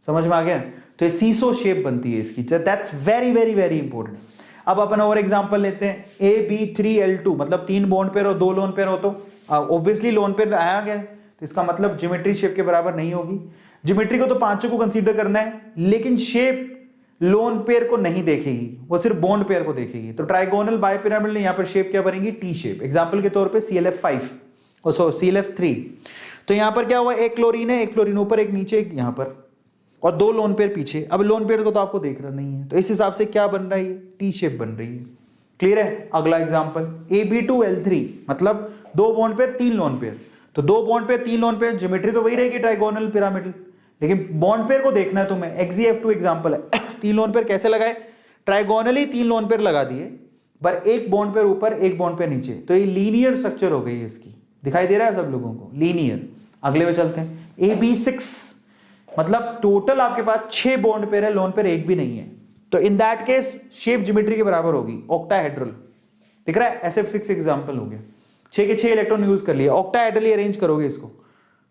समझ में आ गया? तो ये सीसो शेप बनती है इसकी। That's very very very important. अब अपन और एग्जांपल लेते हैं। AB3L2 मतलब 3 बॉन्ड पेयर और 2 लोन पेयर हो, तो ऑब्वियसली लोन पेयर आया गया, तो इसका मतलब ज्योमेट्री शेप के बराबर नहीं होगी। ज्योमेट्री को तो 5 को कंसीडर करना है, लेकिन शेप लोन पेयर को नहीं देखेगी, वो सिर्फ बॉन्ड पेयर को देखेगी। तो ट्राइगोनल बाई पिरामिडल यहां पर शेप क्या बनेगी? T shape. एग्जांपल के तौर पे ClF5 और ClF3। तो यहां पर क्या हुआ? एक क्लोरीन है, एक क्लोरीन ऊपर एक नीचे एक यहां पर, और 2 लोन पेयर पीछे। अब लोन पेयर को तो आपको देखना नहीं है, तो इस हिसाब से क्या बन रहा है? T शेप बन रही है। क्लियर है? अगला एग्जांपल Ab2L3, मतलब 2 बॉन्ड पेयर 3 लोन पेयर, तो 2 bond pair 3 lone pair, geometry तो वही रहेगी ट्राइगोनल पिरामिडल, लेकिन बॉन्ड पेयर को देखना है तुम्हें। XeF2 एग्जांपल है 3 लोन पेयर कैसे लगाए? ट्राइगोनली 3 लोन पेयर लगा दिए, पर एक बॉन्ड पेयर ऊपर एक बॉन्ड पेयर नीचे, तो ये लीनियर स्ट्रक्चर हो गई इसकी। दिखाई दे रहा है सब लोगों को? लीनियर। अगले में चलते हैं AB6, मतलब टोटल आपके पास 6 बॉन्ड पेयर है, लोन पेयर एक भी नहीं है, तो इन दैट केस शेप ज्योमेट्री के बराबर होगी, ऑक्टाहेड्रल। दिख रहा है? SF6 एग्जांपल हो गया, 6 के 6 इलेक्ट्रॉन यूज कर लिया, ऑक्टाहेड्रली अरेंज करोगे इसको।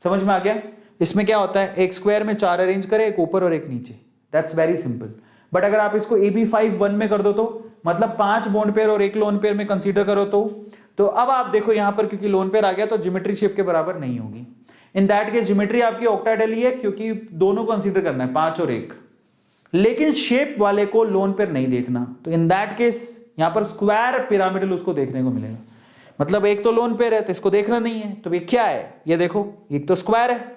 समझ में आ गया? इसमें क्या होता है, एक स्क्वायर में 4 अरेंज करें, एक ऊपर और एक नीचे, दैट्स वेरी सिंपल। बट अगर आप इसको AB5 1 में कर दो तो मतलब 5 बॉन्ड पेयर और एक लोन पेयर में कंसीडर करो तो अब आप देखो यहां पर, क्योंकि लोन पेयर आ गया तो ज्योमेट्री शेप के बराबर नहीं होगी। इन दैट केस ज्योमेट्री आपकी ऑक्टाहेड्रली है, क्योंकि दोनों कंसीडर करना है, 5 और 1, लेकिन शेप वाले को लोन पेयर नहीं देखना, तो इन दैट केस यहां पर स्क्वायर पिरामिडल उसको देखने को मिलेगा। मतलब एक तो लोन पेयर है तो इसको देखना नहीं है, तो ये क्या है? ये देखो, एक तो स्क्वायर है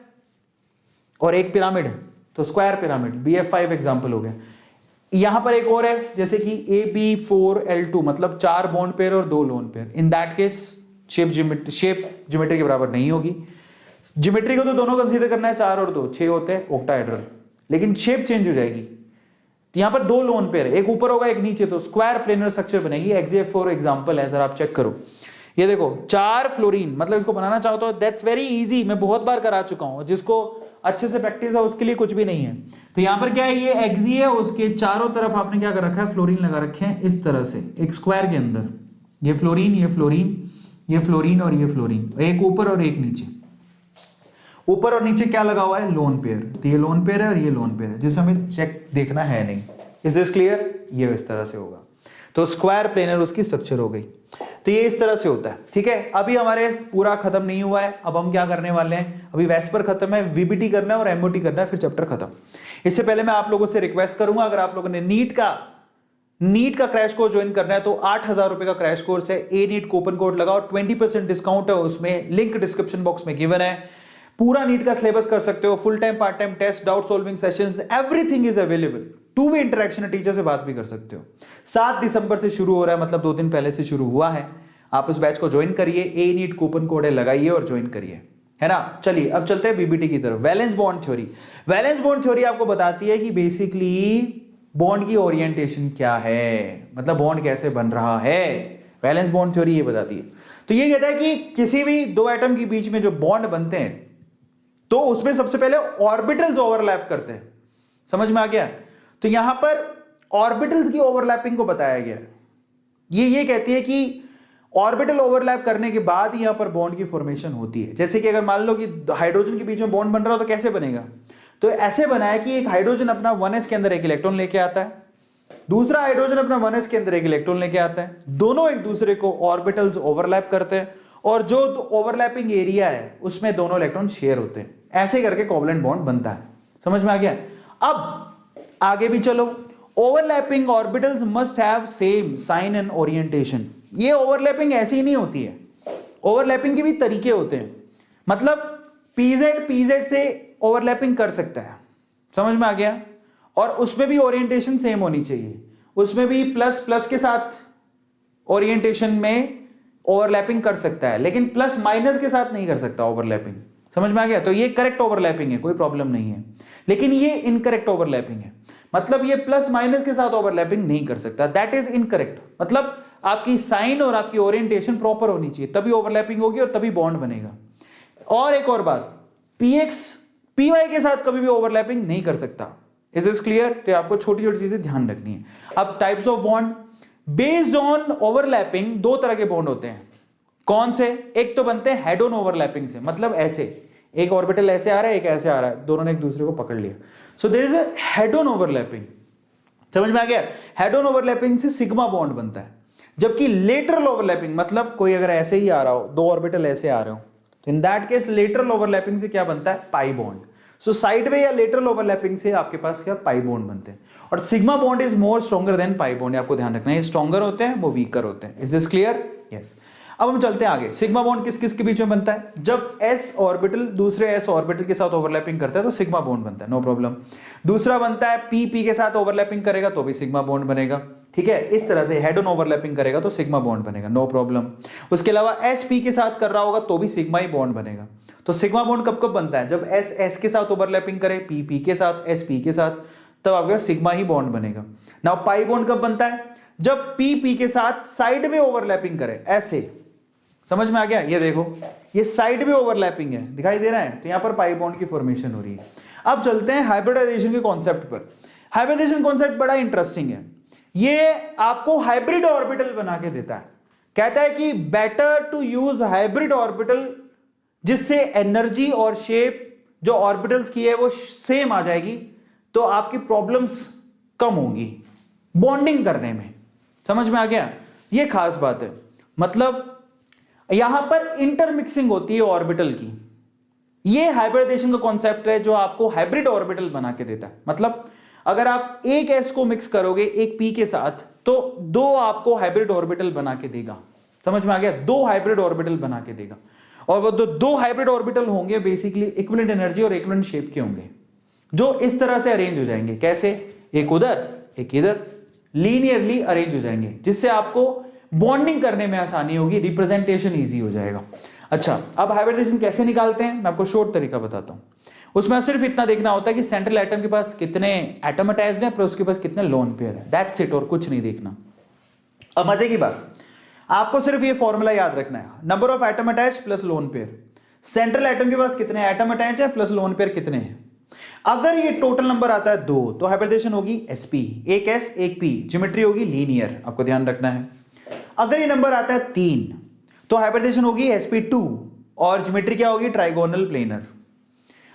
और एक पिरामिड है, तो स्क्वायर पिरामिड BF5 एग्जांपल हो गया। यहां पर एक और है, जैसे कि AB4L2, मतलब 4 बॉन्ड पेयर और 2 lone pair, in that case shape geometry के बराबर नहीं होगी। ज्योमेट्री को तो दोनों कंसीडर करना है, 4 और 2 6 होते हैं ऑक्टाहेड्रल, लेकिन शेप चेंज हो जाएगी। तो यहां पर 2 लोन पेयर, एक ऊपर होगा एक नीचे, तो स्क्वायर प्लेनर स्ट्रक्चर बनेगी। XeF4 एग्जांपल है, सर आप चेक करो। ये देखो 4 फ्लोरीन, मतलब इसको बनाना चाहो तो दैट्स वेरी इजी, मैं बहुत बार करा चुका हूं, जिसको अच्छे से प्रैक्टिस है उसके लिए कुछ भी नहीं है। तो यहां पर क्या है, ये Xe है, उसके चारों तरफ आपने क्या कर रखा है, फ्लोरीन लगा रखे हैं इस तरह से, एक स्क्वायर के अंदर, ये फ्लोरीन, ये फ्लोरीन, ये फ्लोरीन और ये फ्लोरीन, एक ऊपर और एक नीचे। ऊपर और नीचे क्या लगा हुआ है, लोन पेयर, तो ये लोन पेयर है और ये लोन पेयर है, जिसे हमें चेक देखना है नहीं। Is this clear? ये इस तरह से होगा, तो स्क्वायर प्लेनर उसकी स्ट्रक्चर हो गई। तो ये इस तरह से होता है, ठीक है। अभी हमारे पूरा खत्म नहीं हुआ है, अब हम क्या करने वाले हैं, अभी वेस्पर खत्म है, VBT करना है और MOT करना है, फिर चैप्टर खत्म। इससे पहले मैं आप लोगों से रिक्वेस्ट करूंगा, अगर आप लोगों ने नीट का क्रैश कोर्स ज्वाइन करना है तो 8,000 रुपए का क्रैश कोर्स है। A-NEET कूपन कोड लगाओ, 20% डिस्काउंट है उसमें, लिंक डिस्क्रिप्शन बॉक्स में गिवन है। पूरा नीट का सिलेबस कर सकते हो, full time part time test, doubt solving sessions, everything is available. 2 way interaction है, टीचर से बात भी कर सकते हो। 7 दिसंबर से शुरू हो रहा है, मतलब 2 दिन पहले से शुरू हुआ है। आप उस बैच को ज्वाइन करिए, A-NEET कूपन कोड है, लगाइए और ज्वाइन करिए, है ना। चलिए अब चलते हैं VBT की तरफ। Valence bond theory, valence bond theory आपको बताती है कि बेसिकली बॉन्ड की ओरिएंटेशन क्या है, मतलब बॉन्ड कैसे बन रहा है। वैलेंस बॉन्ड थ्योरी ये बताती है। तो ये कहता है कि किसी भी 2 एटम के बीच में जो बॉन्ड बनते हैं तो उसमें सबसे पहले ऑर्बिटल्स ओवरलैप करते हैं। समझ में आ गया? तो यहां पर ऑर्बिटल्स की ओवरलैपिंग को बताया गया। ये कहती है कि ऑर्बिटल ओवरलैप करने के बाद ही यहां पर बॉन्ड की फॉर्मेशन होती है। जैसे कि अगर मान लो कि हाइड्रोजन के बीच में बॉन्ड बन रहा हो तो कैसे बनेगा, तो ऐसे बना है कि एक हाइड्रोजन अपना 1s के अंदर एक इलेक्ट्रॉन लेके आता है, दूसरा हाइड्रोजन अपना 1s के अंदर एक इलेक्ट्रॉन लेके आता है, दोनों एक दूसरे को ऑर्बिटल्स ओवरलैप करते हैं और जो ओवरलैपिंग एरिया है उसमें दोनों इलेक्ट्रॉन शेयर होते हैं। ऐसे करके कोवलेंट बॉन्ड बनता है। समझ में आ गया? अब आगे भी चलो। Overlapping orbitals must have same sign and orientation. ये ओवरलैपिंग ऐसी ही नहीं होती है, ओवरलैपिंग के भी तरीके होते हैं। मतलब PZ से ओवरलैपिंग कर सकता है। समझ में आ गया? और उसमें भी ओरिएंटेशन सेम होनी चाहिए, उसमें भी प्लस के साथ ओरिएंटेशन में ओवरलैपिंग कर सकता है, लेकिन प्लस माइनस के साथ नहीं कर सकता ओवरलैपिंग। समझ में आ गया? तो ये करेक्ट ओवरलैपिंग है, कोई प्रॉब्लम नहीं है। लेकिन ये इनकरेक्ट ओवरलैपिंग है, मतलब ये प्लस माइनस के साथ ओवरलैपिंग नहीं कर सकता, दैट इज इनकरेक्ट। मतलब आपकी साइन और आपकी ओरिएंटेशन प्रॉपर होनी चाहिए, तभी ओवरलैपिंग होगी और तभी बॉन्ड बनेगा। और एक और बात, PX PY के साथ कभी भी ओवरलैपिंग नहीं कर सकता। Is this clear? तो आपको छोटी छोटी चीजें ध्यान रखनी है। अब types of bond based on overlapping, 2 तरह के बॉन्ड होते हैं। कौन से? एक तो बनते हैं हेड ऑन ओवरलैपिंग से, मतलब ऐसे एक ऑर्बिटल ऐसे आ रहा है, एक ऐसे आ रहा है, दोनों ने एक दूसरे को पकड़ लिया, so there is a head on overlapping. समझ में आ गया? हेड ऑन ओवरलैपिंग से सिग्मा बॉन्ड बनता है, जबकि लेटरल ओवरलैपिंग, मतलब कोई अगर ऐसे ही आ रहा हो, 2 ऑर्बिटल ऐसे आ रहे हो, तो इन दैट केस लेटरल ओवरलैपिंग से क्या बनता है, पाई बॉन्ड। सो साइड में या लेटरल ओवरलैपिंग से आपके पास क्या, पाई बॉन्ड बनते हैं। और sigma bond is more stronger than pi bond, आपको ध्यान रखना है, स्ट्रॉन्गर होते हैं, वो वीकर होते हैं। Is this clear? यस। अब हम चलते हैं आगे। सिग्मा बॉन्ड किस किस के बीच में बनता है? जब s ऑर्बिटल दूसरे s ऑर्बिटल के साथ ओवरलैपिंग करता है तो सिग्मा बॉन्ड बनता है, नो प्रॉब्लम। दूसरा बनता है p के साथ ओवरलैपिंग करेगा तो भी सिग्मा बॉन्ड बनेगा। ठीक है, इस तरह से हेड ऑन ओवरलैपिंग करेगा तो सिग्मा बॉन्ड बनेगा, नो प्रॉब्लम। उसके अलावा एस पी के साथ कर रहा होगा तो भी सिग्मा ही बॉन्ड बनेगा। तो सिग्मा बॉन्ड कब कब बनता है? जब एस एस के साथ ओवरलैपिंग करे, पी पी के साथ, एस पी के साथ, तब आपका सिग्मा ही बॉन्ड बनेगा। नाउ पाई बॉन्ड कब बनता है? जब पी पी के साथ साइड में ओवरलैपिंग करे, ऐसे। समझ में आ गया? ये देखो, ये साइड में ओवरलैपिंग है, दिखाई दे रहा है, तो यहां पर पाई बॉन्ड की फॉर्मेशन हो रही है। अब चलते हैं हाइब्रिडाइजेशन के कॉन्सेप्ट पर। हाइब्रिडाइजेशन कॉन्सेप्ट बड़ा इंटरेस्टिंग है, ये आपको हाइब्रिड ऑर्बिटल बना के देता है। कहता है कि better to use hybrid orbital, जिससे एनर्जी और शेप जो ऑर्बिटल्स की है वो सेम आ जाएगी, तो आपकी प्रॉब्लम्स कम होंगी बॉन्डिंग करने में। समझ में आ गया? ये खास बात है, मतलब यहां पर इंटरमिक्सिंग होती है ऑर्बिटल की। ये हाइब्रिडाइजेशन का कॉन्सेप्ट है जो आपको हाइब्रिड ऑर्बिटल बना के देता है। मतलब अगर आप एक एस को मिक्स करोगे एक पी के साथ, तो दो आपको हाइब्रिड ऑर्बिटल बना के देगा। समझ में आ गया? दो हाइब्रिड ऑर्बिटल बना के देगा, और वो दो हाइब्रिड ऑर्बिटल होंगे बेसिकली इक्विवेलेंट एनर्जी और इक्विवेलेंट शेप के होंगे, जो इस तरह से अरेंज हो जाएंगे। कैसे? एक उधर एक इधर, लीनियरली अरेंज हो जाएंगे, जिससे आपको बॉन्डिंग करने में आसानी होगी, रिप्रेजेंटेशन इजी हो जाएगा। अच्छा, अब हाइब्रिडाइजेशन कैसे निकालते हैं, मैं आपको शॉर्ट तरीका बताता हूं। उसमें सिर्फ इतना देखना होता है कि सेंट्रल एटम के पास कितने एटम अटैच्ड है, पर उसके पास कितने लोन पेयर है, दैट्स इट, और कुछ नहीं देखना। अब मजे की बात, आपको सिर्फ ये फॉर्मूला याद रखना है, number of atom attach plus lone pair. Central atom के पास कितने एटम अटैच है प्लस लोन पेयर कितने हैं। अगर ये टोटल नंबर आता है 2, तो हाइब्रिडाइजेशन होगी sp, एक s एक p, ज्योमेट्री होगी लीनियर, आपको ध्यान रखना है। अगर ये नंबर आता है 3, तो हाइब्रिडाइजेशन होगी sp2, और ज्योमेट्री क्या होगी? Trigonal planar.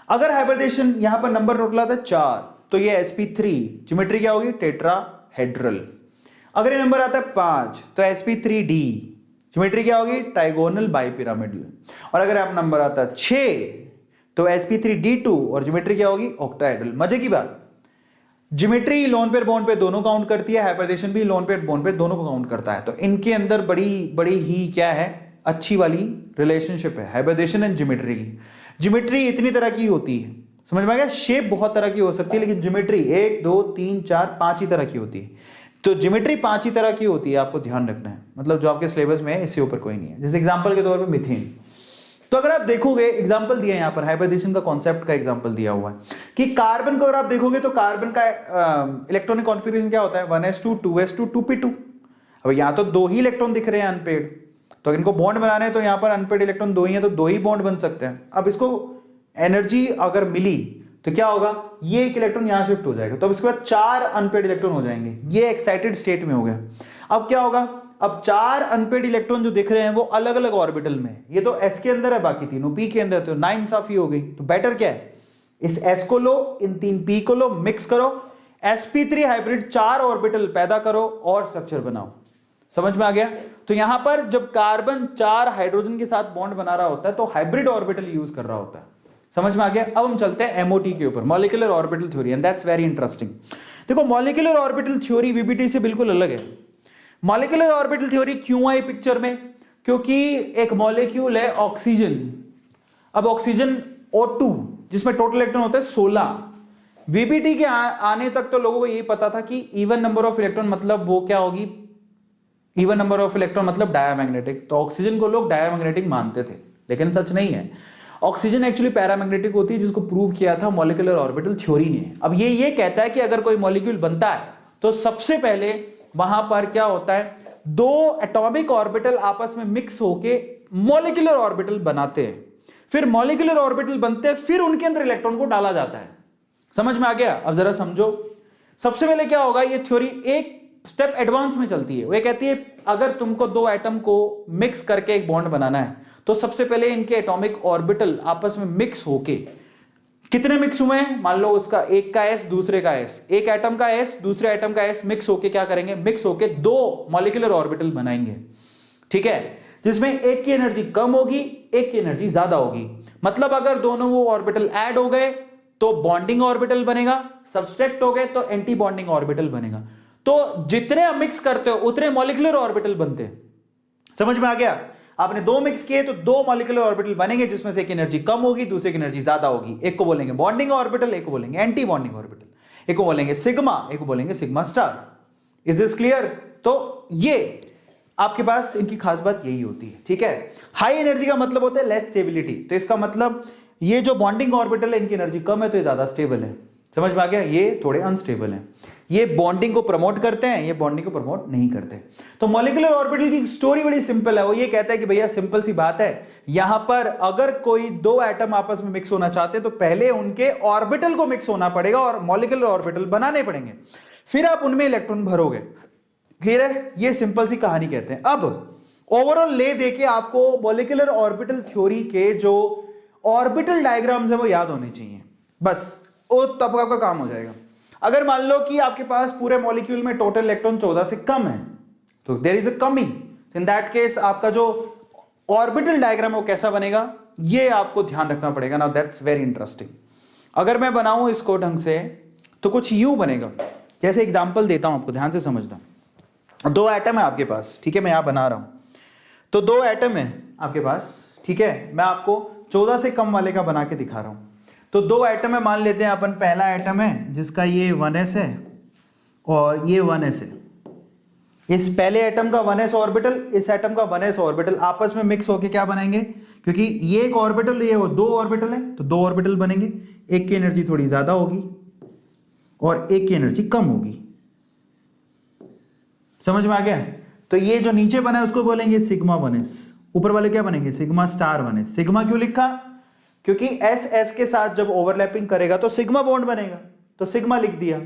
अगर हाइब्रिडाइजेशन यहां पर नंबर टोटल आता है 4, तो ये sp3, ज्योमेट्री क्या होगी? टेट्राहेड्रल। अगर ये नंबर आता है 5, तो sp3d, ज्योमेट्री क्या होगी? Trigonal bipyramidal. और अगर आप नंबर आता है 6, तो sp3d2, और ज्योमेट्री क्या होगी? ऑक्टाहेड्रल। मजे की बात, ज्योमेट्री लोन पेयर बॉन्ड पे दोनों काउंट करती है, हाइब्रिडाइजेशन भी लोन पेयर बॉन्ड पे दोनों को काउंट करता है। तो इनके अंदर बड़ी ही क्या है, अच्छी वाली रिलेशनशिप है हाइब्रिडाइजेशन एंड ज्योमेट्री की। ज्योमेट्री इतनी तरह की होती है, समझ में आ गया? शेप बहुत तरह की हो सकती है, लेकिन ज्योमेट्री 1 2 3 4 5 ही तरह की होती है। तो ज्योमेट्री 5 ही तरह की होती है, आपको ध्यान रखना है। मतलब जो आपके सिलेबस में है इससे ऊपर कोई नहीं है। जैसे एग्जांपल के तौर पे मीथेन, तो अगर आप देखोगे एग्जांपल दिया है यहां पर, हाइब्रिडाइजेशन का कॉन्सेप्ट का एग्जांपल दिया हुआ है कि कार्बन को अगर आप देखोगे तो कार्बन का इलेक्ट्रॉनिक कॉन्फ़िगरेशन क्या होता है? 1s2 2s2 2p2। अब यहां तो 2 ही इलेक्ट्रॉन दिख रहे हैं अनपेड, तो अगर इनको बॉन्ड बनाने हैं तो यहां पर अनपेड इलेक्ट्रॉन 2 ही है, तो 2 ही बॉन्ड बन सकते हैं। अब इसको एनर्जी अगर मिली तो क्या होगा? ये एक इलेक्ट्रॉन यहां शिफ्ट हो जाएगा, तो अब इसके बाद 4 अनपेड इलेक्ट्रॉन हो जाएंगे। ये एक्साइटेड स्टेट में हो गया। अब क्या होगा? अब 4 अनपेड इलेक्ट्रॉन जो दिख रहे हैं वो अलग अलग ऑर्बिटल में, ये तो s के अंदर है, बाकी तीनों p के अंदर, तो 9 साफी हो गई। तो बेटर क्या है? इस s को लो, इन 3 p को लो, मिक्स करो, sp3 हाइब्रिड 4 ऑर्बिटल पैदा करो और स्ट्रक्चर बनाओ। समझ में आ गया? तो यहां पर जब कार्बन 4 हाइड्रोजन के साथ बॉन्ड बना रहा होता है तो हाइब्रिड ऑर्बिटल यूज कर रहा होता है। समझ में आ गया? अब हम चलते हैं MOT के ऊपर, molecular orbital theory, and that's very interesting. देखो, मॉलिक्यूलर ऑर्बिटल थ्योरी VBT से बिल्कुल अलग है। मॉलिक्यूलर ऑर्बिटल थ्योरी क्यों आई पिक्चर में? क्योंकि एक मॉलिक्यूल है ऑक्सीजन। अब ऑक्सीजन O2 जिसमें टोटल इलेक्ट्रॉन होते हैं 16। VBT के आने तक तो लोगों को यही पता था कि इवन नंबर ऑफ इलेक्ट्रॉन मतलब वो क्या होगी? इवन नंबर ऑफ इलेक्ट्रॉन मतलब डायमैग्नेटिक। तो ऑक्सीजन को लोग डायमैग्नेटिक मानते थे, लेकिन सच नहीं है। ऑक्सीजन एक्चुअली पैरामैग्नेटिक होती है, जिसको प्रूव किया था मॉलिक्यूलर ऑर्बिटल थ्योरी ने। अब ये कहता है कि अगर कोई मॉलिक्यूल बनता है तो सबसे पहले वहां पर क्या होता है? 2 एटॉमिक ऑर्बिटल आपस में मिक्स होके मॉलिक्यूलर ऑर्बिटल बनाते हैं। फिर मॉलिक्यूलर ऑर्बिटल बनते हैं, फिर उनके अंदर इलेक्ट्रॉन को डाला जाता है। समझ में आ गया? अब जरा समझो, सबसे पहले क्या होगा? ये थ्योरी एक स्टेप एडवांस में चलती है। वो कहती है अगर तुमको 2 एटम को मिक्स करके एक बॉन्ड बनाना है तो सबसे पहले इनके एटॉमिक ऑर्बिटल आपस में मिक्स होके, कितने मिक्स हुए हैं? मान लो उसका एक का s दूसरे का s, एक एटम का s दूसरे एटम का s मिक्स होके क्या करेंगे? मिक्स होके 2 मॉलिक्यूलर ऑर्बिटल बनाएंगे। ठीक है, जिसमें एक की एनर्जी कम होगी, एक की एनर्जी ज्यादा होगी। मतलब अगर दोनों वो ऑर्बिटल ऐड हो गए तो बॉन्डिंग ऑर्बिटल बनेगा, सब्सट्रैक्ट हो गए तो एंटी बॉन्डिंग ऑर्बिटल बनेगा। तो जितने आप मिक्स करते हो उतने मॉलिक्यूलर ऑर्बिटल बनते हैं। समझ में आ गया? आपने 2 मिक्स किए तो 2 मॉलिक्यूलर ऑर्बिटल बनेंगे, जिसमें से एक एनर्जी कम होगी, दूसरे की एनर्जी ज्यादा होगी। एक को बोलेंगे बॉन्डिंग ऑर्बिटल, एक को बोलेंगे एंटी बॉन्डिंग ऑर्बिटल, एक को बोलेंगे सिग्मा, एक को बोलेंगे sigma star. Is this clear? तो ये आपके पास इनकी खास बात यही होती है, ठीक है। हाई एनर्जी का मतलब होता है लेस स्टेबिलिटी, तो इसका मतलब ये जो बॉन्डिंग ऑर्बिटल है इनकी एनर्जी कम है तो ये ज्यादा स्टेबल है। समझ में आ गया? ये थोड़े अनस्टेबल हैं, ये बॉन्डिंग को प्रमोट करते हैं, ये बॉन्डिंग को प्रमोट नहीं करते। तो मॉलिक्यूलर ऑर्बिटल की स्टोरी बड़ी सिंपल है, वो ये कहता है कि भैया सिंपल सी बात है, यहां पर अगर कोई दो एटम आपस में मिक्स होना चाहते हैं तो पहले उनके ऑर्बिटल को मिक्स होना पड़ेगा और मॉलिक्यूलर ऑर्बिटल बनाने पड़ेंगे, फिर आप उनमें इलेक्ट्रॉन भरोगे। क्लियर है? ये सिंपल सी कहानी कहते हैं। अब ओवरऑल ले देके आपको मॉलिक्यूलर ऑर्बिटल थ्योरी के जो ऑर्बिटल डायग्राम्स है वो याद होने चाहिए, बस वो तब आपका काम हो जाएगा। अगर मान लो कि आपके पास पूरे मॉलिक्यूल में टोटल इलेक्ट्रॉन 14 से कम है तो देयर इज अ कमी, इन दैट केस आपका जो ऑर्बिटल डायग्राम वो कैसा बनेगा ये आपको ध्यान रखना पड़ेगा। Now that's very interesting. अगर मैं बनाऊं इसको ढंग से तो कुछ यूं बनेगा, जैसे एग्जांपल देता हूं आपको, ध्यान से समझना। दो एटम है आपके पास, ठीक है, मैं यहां बना रहा हूं, तो दो एटम है आपके पास, ठीक है, मैं आपको 14 से कम वाले का बना के दिखा रहा हूं। तो दो एटम है, मान लेते हैं अपन, पहला एटम है जिसका ये 1s है और ये 1s है। इस पहले एटम का 1s ऑर्बिटल, इस एटम का 1s ऑर्बिटल आपस में मिक्स होके क्या बनाएंगे, क्योंकि ये एक ऑर्बिटल, ये वो दो ऑर्बिटल है तो दो ऑर्बिटल बनेंगे, एक की एनर्जी थोड़ी ज्यादा होगी और एक की एनर्जी कम होगी। समझ में आ गया? तो ये जो नीचे बना है उसको बोलेंगे सिग्मा 1s, ऊपर वाले क्या बनेंगे, सिग्मा स्टार 1s। सिग्मा क्यों लिखा? क्योंकि एस एस के साथ जब ओवरलैपिंग करेगा तो सिग्मा बॉन्ड बनेगा, तो सिग्मा लिख दिया।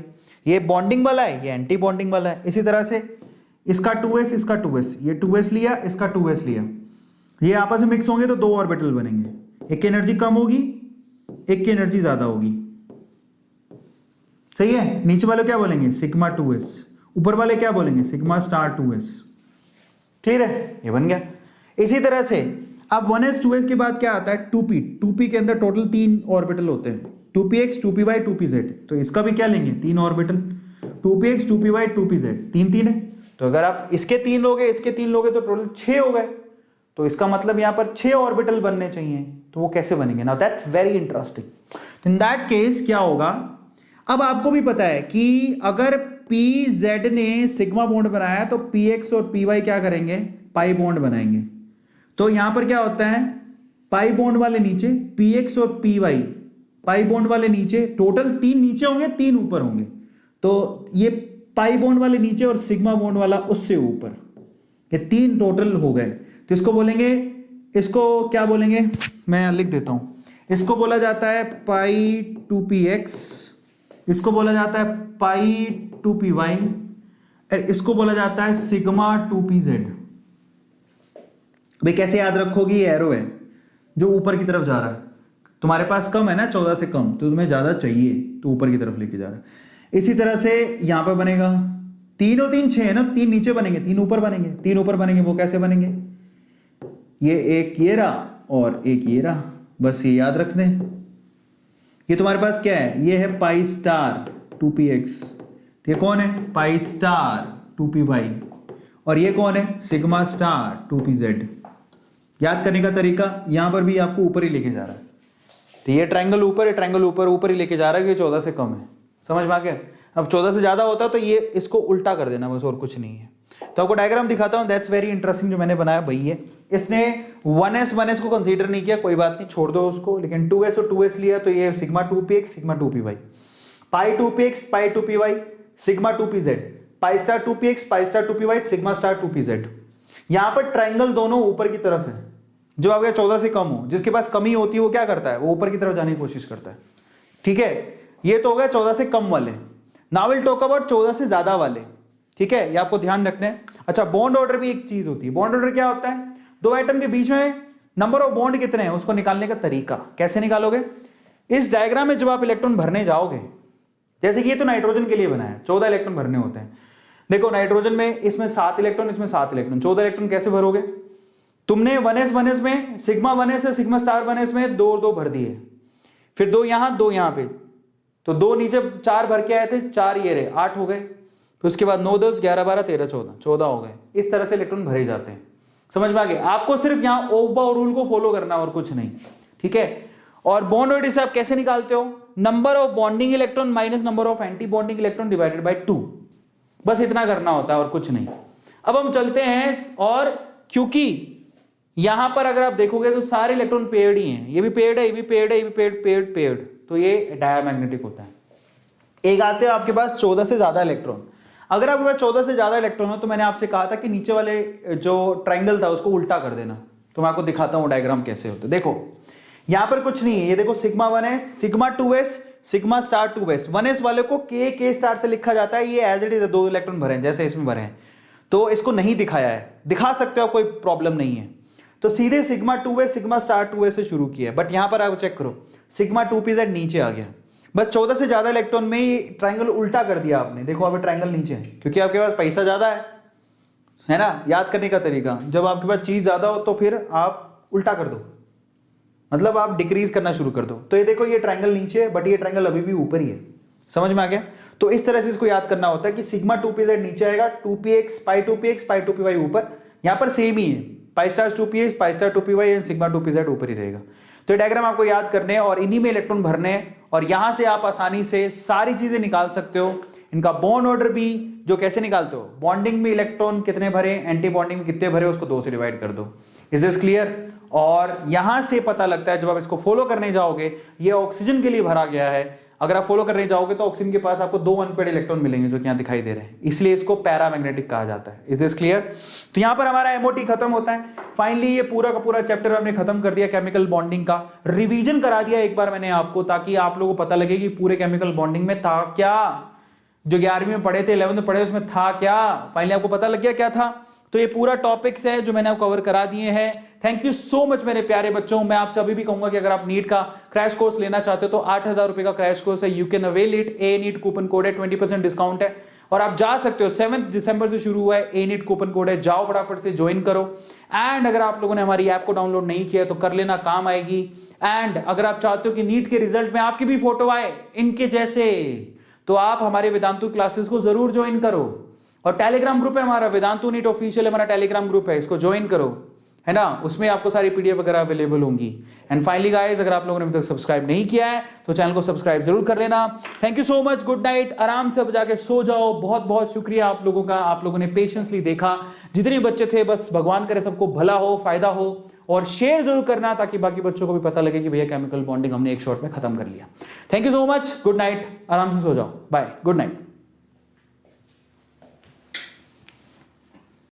ये बॉन्डिंग वाला है, ये एंटी बॉन्डिंग वाला है। इसी तरह से इसका 2s, इसका 2s, ये 2s लिया, इसका 2s लिया, ये आपस में मिक्स होंगे तो दो ऑर्बिटल बनेंगे, एक की एनर्जी कम होगी, एक की एनर्जी ज्यादा होगी। सही है? नीचे वाले क्या बोलेंगे, सिग्मा 2s, ऊपर वाले क्या बोलेंगे, सिग्मा स्टार 2s। क्लियर है? ये बन गया। इसी तरह से अब 1s 2s के बाद क्या आता है, 2p। 2p के अंदर टोटल तीन ऑर्बिटल होते हैं, 2px 2py 2pz। तो इसका भी क्या लेंगे, तीन ऑर्बिटल, 2px 2py 2pz, तीन तीन है। तो अगर आप इसके तीन लोगे, इसके तीन लोगे तो टोटल 6 हो गए। तो इसका मतलब यहां पर 6 ऑर्बिटल बनने चाहिए, तो वो कैसे बनेंगे? Now that's very interesting. In that case क्या होगा, अब आपको भी पता है कि अगर pz ने सिग्मा बॉन्ड बनाया तो px और py क्या करेंगे, पाई बॉन्ड बनाएंगे। तो यहां पर क्या होता है, पाई बॉन्ड वाले नीचे, px और py पाई बॉन्ड वाले नीचे, टोटल तीन नीचे होंगे, तीन ऊपर होंगे। तो ये पाई बॉन्ड वाले नीचे और सिग्मा बॉन्ड वाला उससे ऊपर, ये तीन टोटल हो गए। तो इसको बोलेंगे, इसको क्या बोलेंगे, मैं लिख देता हूं, इसको बोला जाता है पाई 2px, इसको बोला जाता है पाई 2py और इसको बोला जाता है सिग्मा 2pz। भाई कैसे याद रखोगी, एरो है जो ऊपर की तरफ जा रहा है, तुम्हारे पास कम है ना 14 से कम, तो तुम्हें ज्यादा चाहिए तो ऊपर की तरफ लेके जा रहा है। इसी तरह से यहां पर बनेगा, तीन और तीन 6 है ना, तीन नीचे बनेंगे, तीन ऊपर बनेंगे, तीन ऊपर बनेंगे, वो कैसे बनेंगे, ये एक ये रहा और एक ये रहा, बस ये याद रखने। ये तुम्हारे पास क्या है, ये है पाई स्टार 2px, ये कौन है, पाई स्टार 2py, और ये कौन है, सिग्मा स्टार 2pz। याद करने का तरीका, यहां पर भी आपको ऊपर ही लेके जा रहा है, तो ये ट्रायंगल ऊपर है, ट्रायंगल ऊपर ही लेके जा रहा है, ये 14 से कम है। समझ में आ गया? अब 14 से ज्यादा होता है तो ये इसको उल्टा कर देना, बस और कुछ नहीं है। तो आपको डायग्राम दिखाता हूं, दैट्स वेरी इंटरेस्टिंग। जो मैंने बनाया वही है, इसने 1s को कंसीडर नहीं किया, कोई बात नहीं, छोड़ दो उसको, लेकिन 2s और 2s लिया, तो ये सिग्मा 2px सिग्मा 2py, पाई 2px पाई 2py sigma 2pz, pi star 2px pi star 2py sigma star 2pz। यहां पर ट्राइंगल दोनों ऊपर की तरफ है, जो अगर 14 से कम हो, जिसके पास कमी होती है वो क्या करता है, वो ऊपर की तरफ जाने की कोशिश करता है। ठीक है, ये तो हो गया 14 से कम वाले। नाउ विल टॉक अबाउट 14 से ज्यादा वाले। ठीक है, ये आपको ध्यान रखना है। अच्छा, बॉन्ड ऑर्डर भी एक चीज होती है। बॉन्ड ऑर्डर क्या होता है, दो एटम के बीच में नंबर ऑफ बॉन्ड कितने हैं उसको निकालने का तरीका। कैसे निकालोगे, इस डायग्राम में जब आप इलेक्ट्रॉन भरने जाओगे, जैसे कि ये तो नाइट्रोजन के लिए बना है, 14 इलेक्ट्रॉन भरने होते हैं। देखो नाइट्रोजन में इसमें 7 इलेक्ट्रॉन, इसमें 7 इलेक्ट्रॉन, 14 इलेक्ट्रॉन कैसे भरोगे, तुमने 1s में सिग्मा 1s है, सिग्मा स्टार 1s में दो दो भर दिए, फिर दो यहां पे, तो दो नीचे 4 भर के आए थे, 4 ये रहे, 8 हो गए। फिर उसके बाद 9 10 11 12 13 14 हो गए। इस तरह से इलेक्ट्रॉन भरे जाते हैं। समझ में आ गया? आपको सिर्फ यहां ओफ बाउ रूल को फॉलो करना और कुछ नहीं। ठीक है, और बॉन्ड ऑर्डर से आप कैसे निकालते हो, number of bonding electron minus number of anti bonding electron divided by 2। बस इतना करना होता है और कुछ नहीं। अब हम चलते हैं, और क्योंकि यहां पर अगर आप देखोगे तो सारे इलेक्ट्रॉन पेयर्ड ही हैं, ये भी पेयर्ड है, ये भी पेयर्ड है, ये भी पेयर्ड, तो ये डायमैग्नेटिक होता है। एक आते हैं आपके पास 14 से ज्यादा इलेक्ट्रॉन। अगर आपके पास 14 से ज्यादा इलेक्ट्रॉन हो तो मैंने आपसे कहा था कि नीचे वाले जो ट्राइंगल था उसको उल्टा कर देना। तो मैं आपको दिखाता हूं डायग्राम कैसे होता है। देखो यहां पर कुछ नहीं है, ये देखो सिग्मा 1 है, sigma 2s, sigma star 2s। 1s वाले को k स्टार से लिखा जाता है, ये एज इट इज 2 इलेक्ट्रॉन भरे हैं जैसे इसमें भरे हैं, तो इसको नहीं दिखाया है, दिखा सकते हो, कोई प्रॉब्लम नहीं है। तो सीधे sigma 2s sigma star 2s से शुरू किया है, बट यहां पर आप चेक करो सिग्मा 2pz नीचे आ गया। बस 14 से ज्यादा इलेक्ट्रॉन में ये ट्राइंगल उल्टा कर दिया आपने। देखो अभी ट्राइंगल नीचे है क्योंकि आपके पास पैसा ज्यादा है ना। याद करने का तरीका, जब आपके पास चीज ज्यादा हो तो फिर आप उल्टा कर दो, मतलब आप डिक्रीज करना शुरू कर दो। तो ये देखो ये ट्राइंगल नीचे है बट ये ट्राइंगल अभी भी ऊपर ही है, समझ में आ गया। तो इस तरह से इसको याद करना होता है कि सिग्मा 2pz नीचे आएगा, 2px पाई 2px पाई 2py ऊपर। यहां पर सेम ही है, pi star 2px pi star 2py and sigma 2pz ऊपर ही रहेगा। तो ये डायग्राम आपको याद करने हैं और इन्हीं में इलेक्ट्रॉन भरने हैं, और यहां से आप आसानी से सारी चीजें निकाल सकते हो। इनका बॉन्ड ऑर्डर भी, जो कैसे निकालते हो, बॉन्डिंग में इलेक्ट्रॉन कितने भरे, एंटी बॉन्डिंग में कितने भरे, उसको 2 से डिवाइड कर दो। Is this clear? और यहां से पता लगता है जब आप इसको फॉलो करने जाओगे, ये ऑक्सीजन के लिए भरा गया है, अगर आप फॉलो करने जाओगे तो ऑक्सीजन के पास आपको 2 अनपेड इलेक्ट्रॉन मिलेंगे जो कि यहां दिखाई दे रहे हैं, इसलिए इसको पैरामैग्नेटिक कहा जाता है। Is this clear? तो यहां पर हमारा एमओटी खत्म होता है। फाइनली ये पूरा का पूरा चैप्टर हमने खत्म कर दिया केमिकल बॉन्डिंग का। रिवीजन करा दिया एक बार मैंने आपको, ताकि आप लोगों को पता लगे कि पूरे केमिकल बॉन्डिंग में था क्या, जो 11वीं में पढ़े थे, 11th में पढ़े, उसमें था क्या, फाइनली आपको पता लग गया क्या था। तो ये पूरा टॉपिक्स है जो मैंने आपको कवर करा दिए हैं। थैंक यू सो मच मेरे प्यारे बच्चों। मैं आपसे अभी भी कहूंगा कि अगर आप नीट का क्रैश कोर्स लेना चाहते हो तो 8,000 रुपए का क्रैश कोर्स है, you can avail it. A NEET coupon code है, 20% डिस्काउंट है, और आप जा सकते हो। 7 दिसंबर से शुरू हुआ है, ए नीट कूपन कोड है, जाओ फटाफट से ज्वाइन करो। एंड अगर आप लोगों ने हमारी ऐप को डाउनलोड नहीं किया तो कर लेना, काम आएगी। एंड अगर आप चाहते हो कि नीट के रिजल्ट में आपकी भी फोटो आए इनके जैसे, तो आप हमारे वेदांतु क्लासेस को जरूर ज्वाइन करो। और टेलीग्राम ग्रुप है हमारा, वेदांतु नीट ऑफिशियल हमारा टेलीग्राम ग्रुप है, इसको ज्वाइन करो, है ना। उसमें आपको सारी पीडीएफ वगैरह अवेलेबल होंगी। एंड फाइनली गाइस, अगर आप लोगों ने अभी तक सब्सक्राइब नहीं किया है तो चैनल को सब्सक्राइब जरूर कर लेना। Thank you so much, good night, आराम से अब जाके सो जाओ। बहुत बहुत शुक्रिया आप लोगों का, आप लोगों ने पेशेंसली देखा। जितने बच्चे थे, बस भगवान करे सबको भला हो, फायदा हो, और शेयर जरूर करना ताकि बाकी बच्चों को भी पता लगे कि भैया केमिकल बॉन्डिंग हमने एक शॉट में खत्म कर लिया। Thank you so much, good night, आराम से सो जाओ, बाय, गुड नाइट।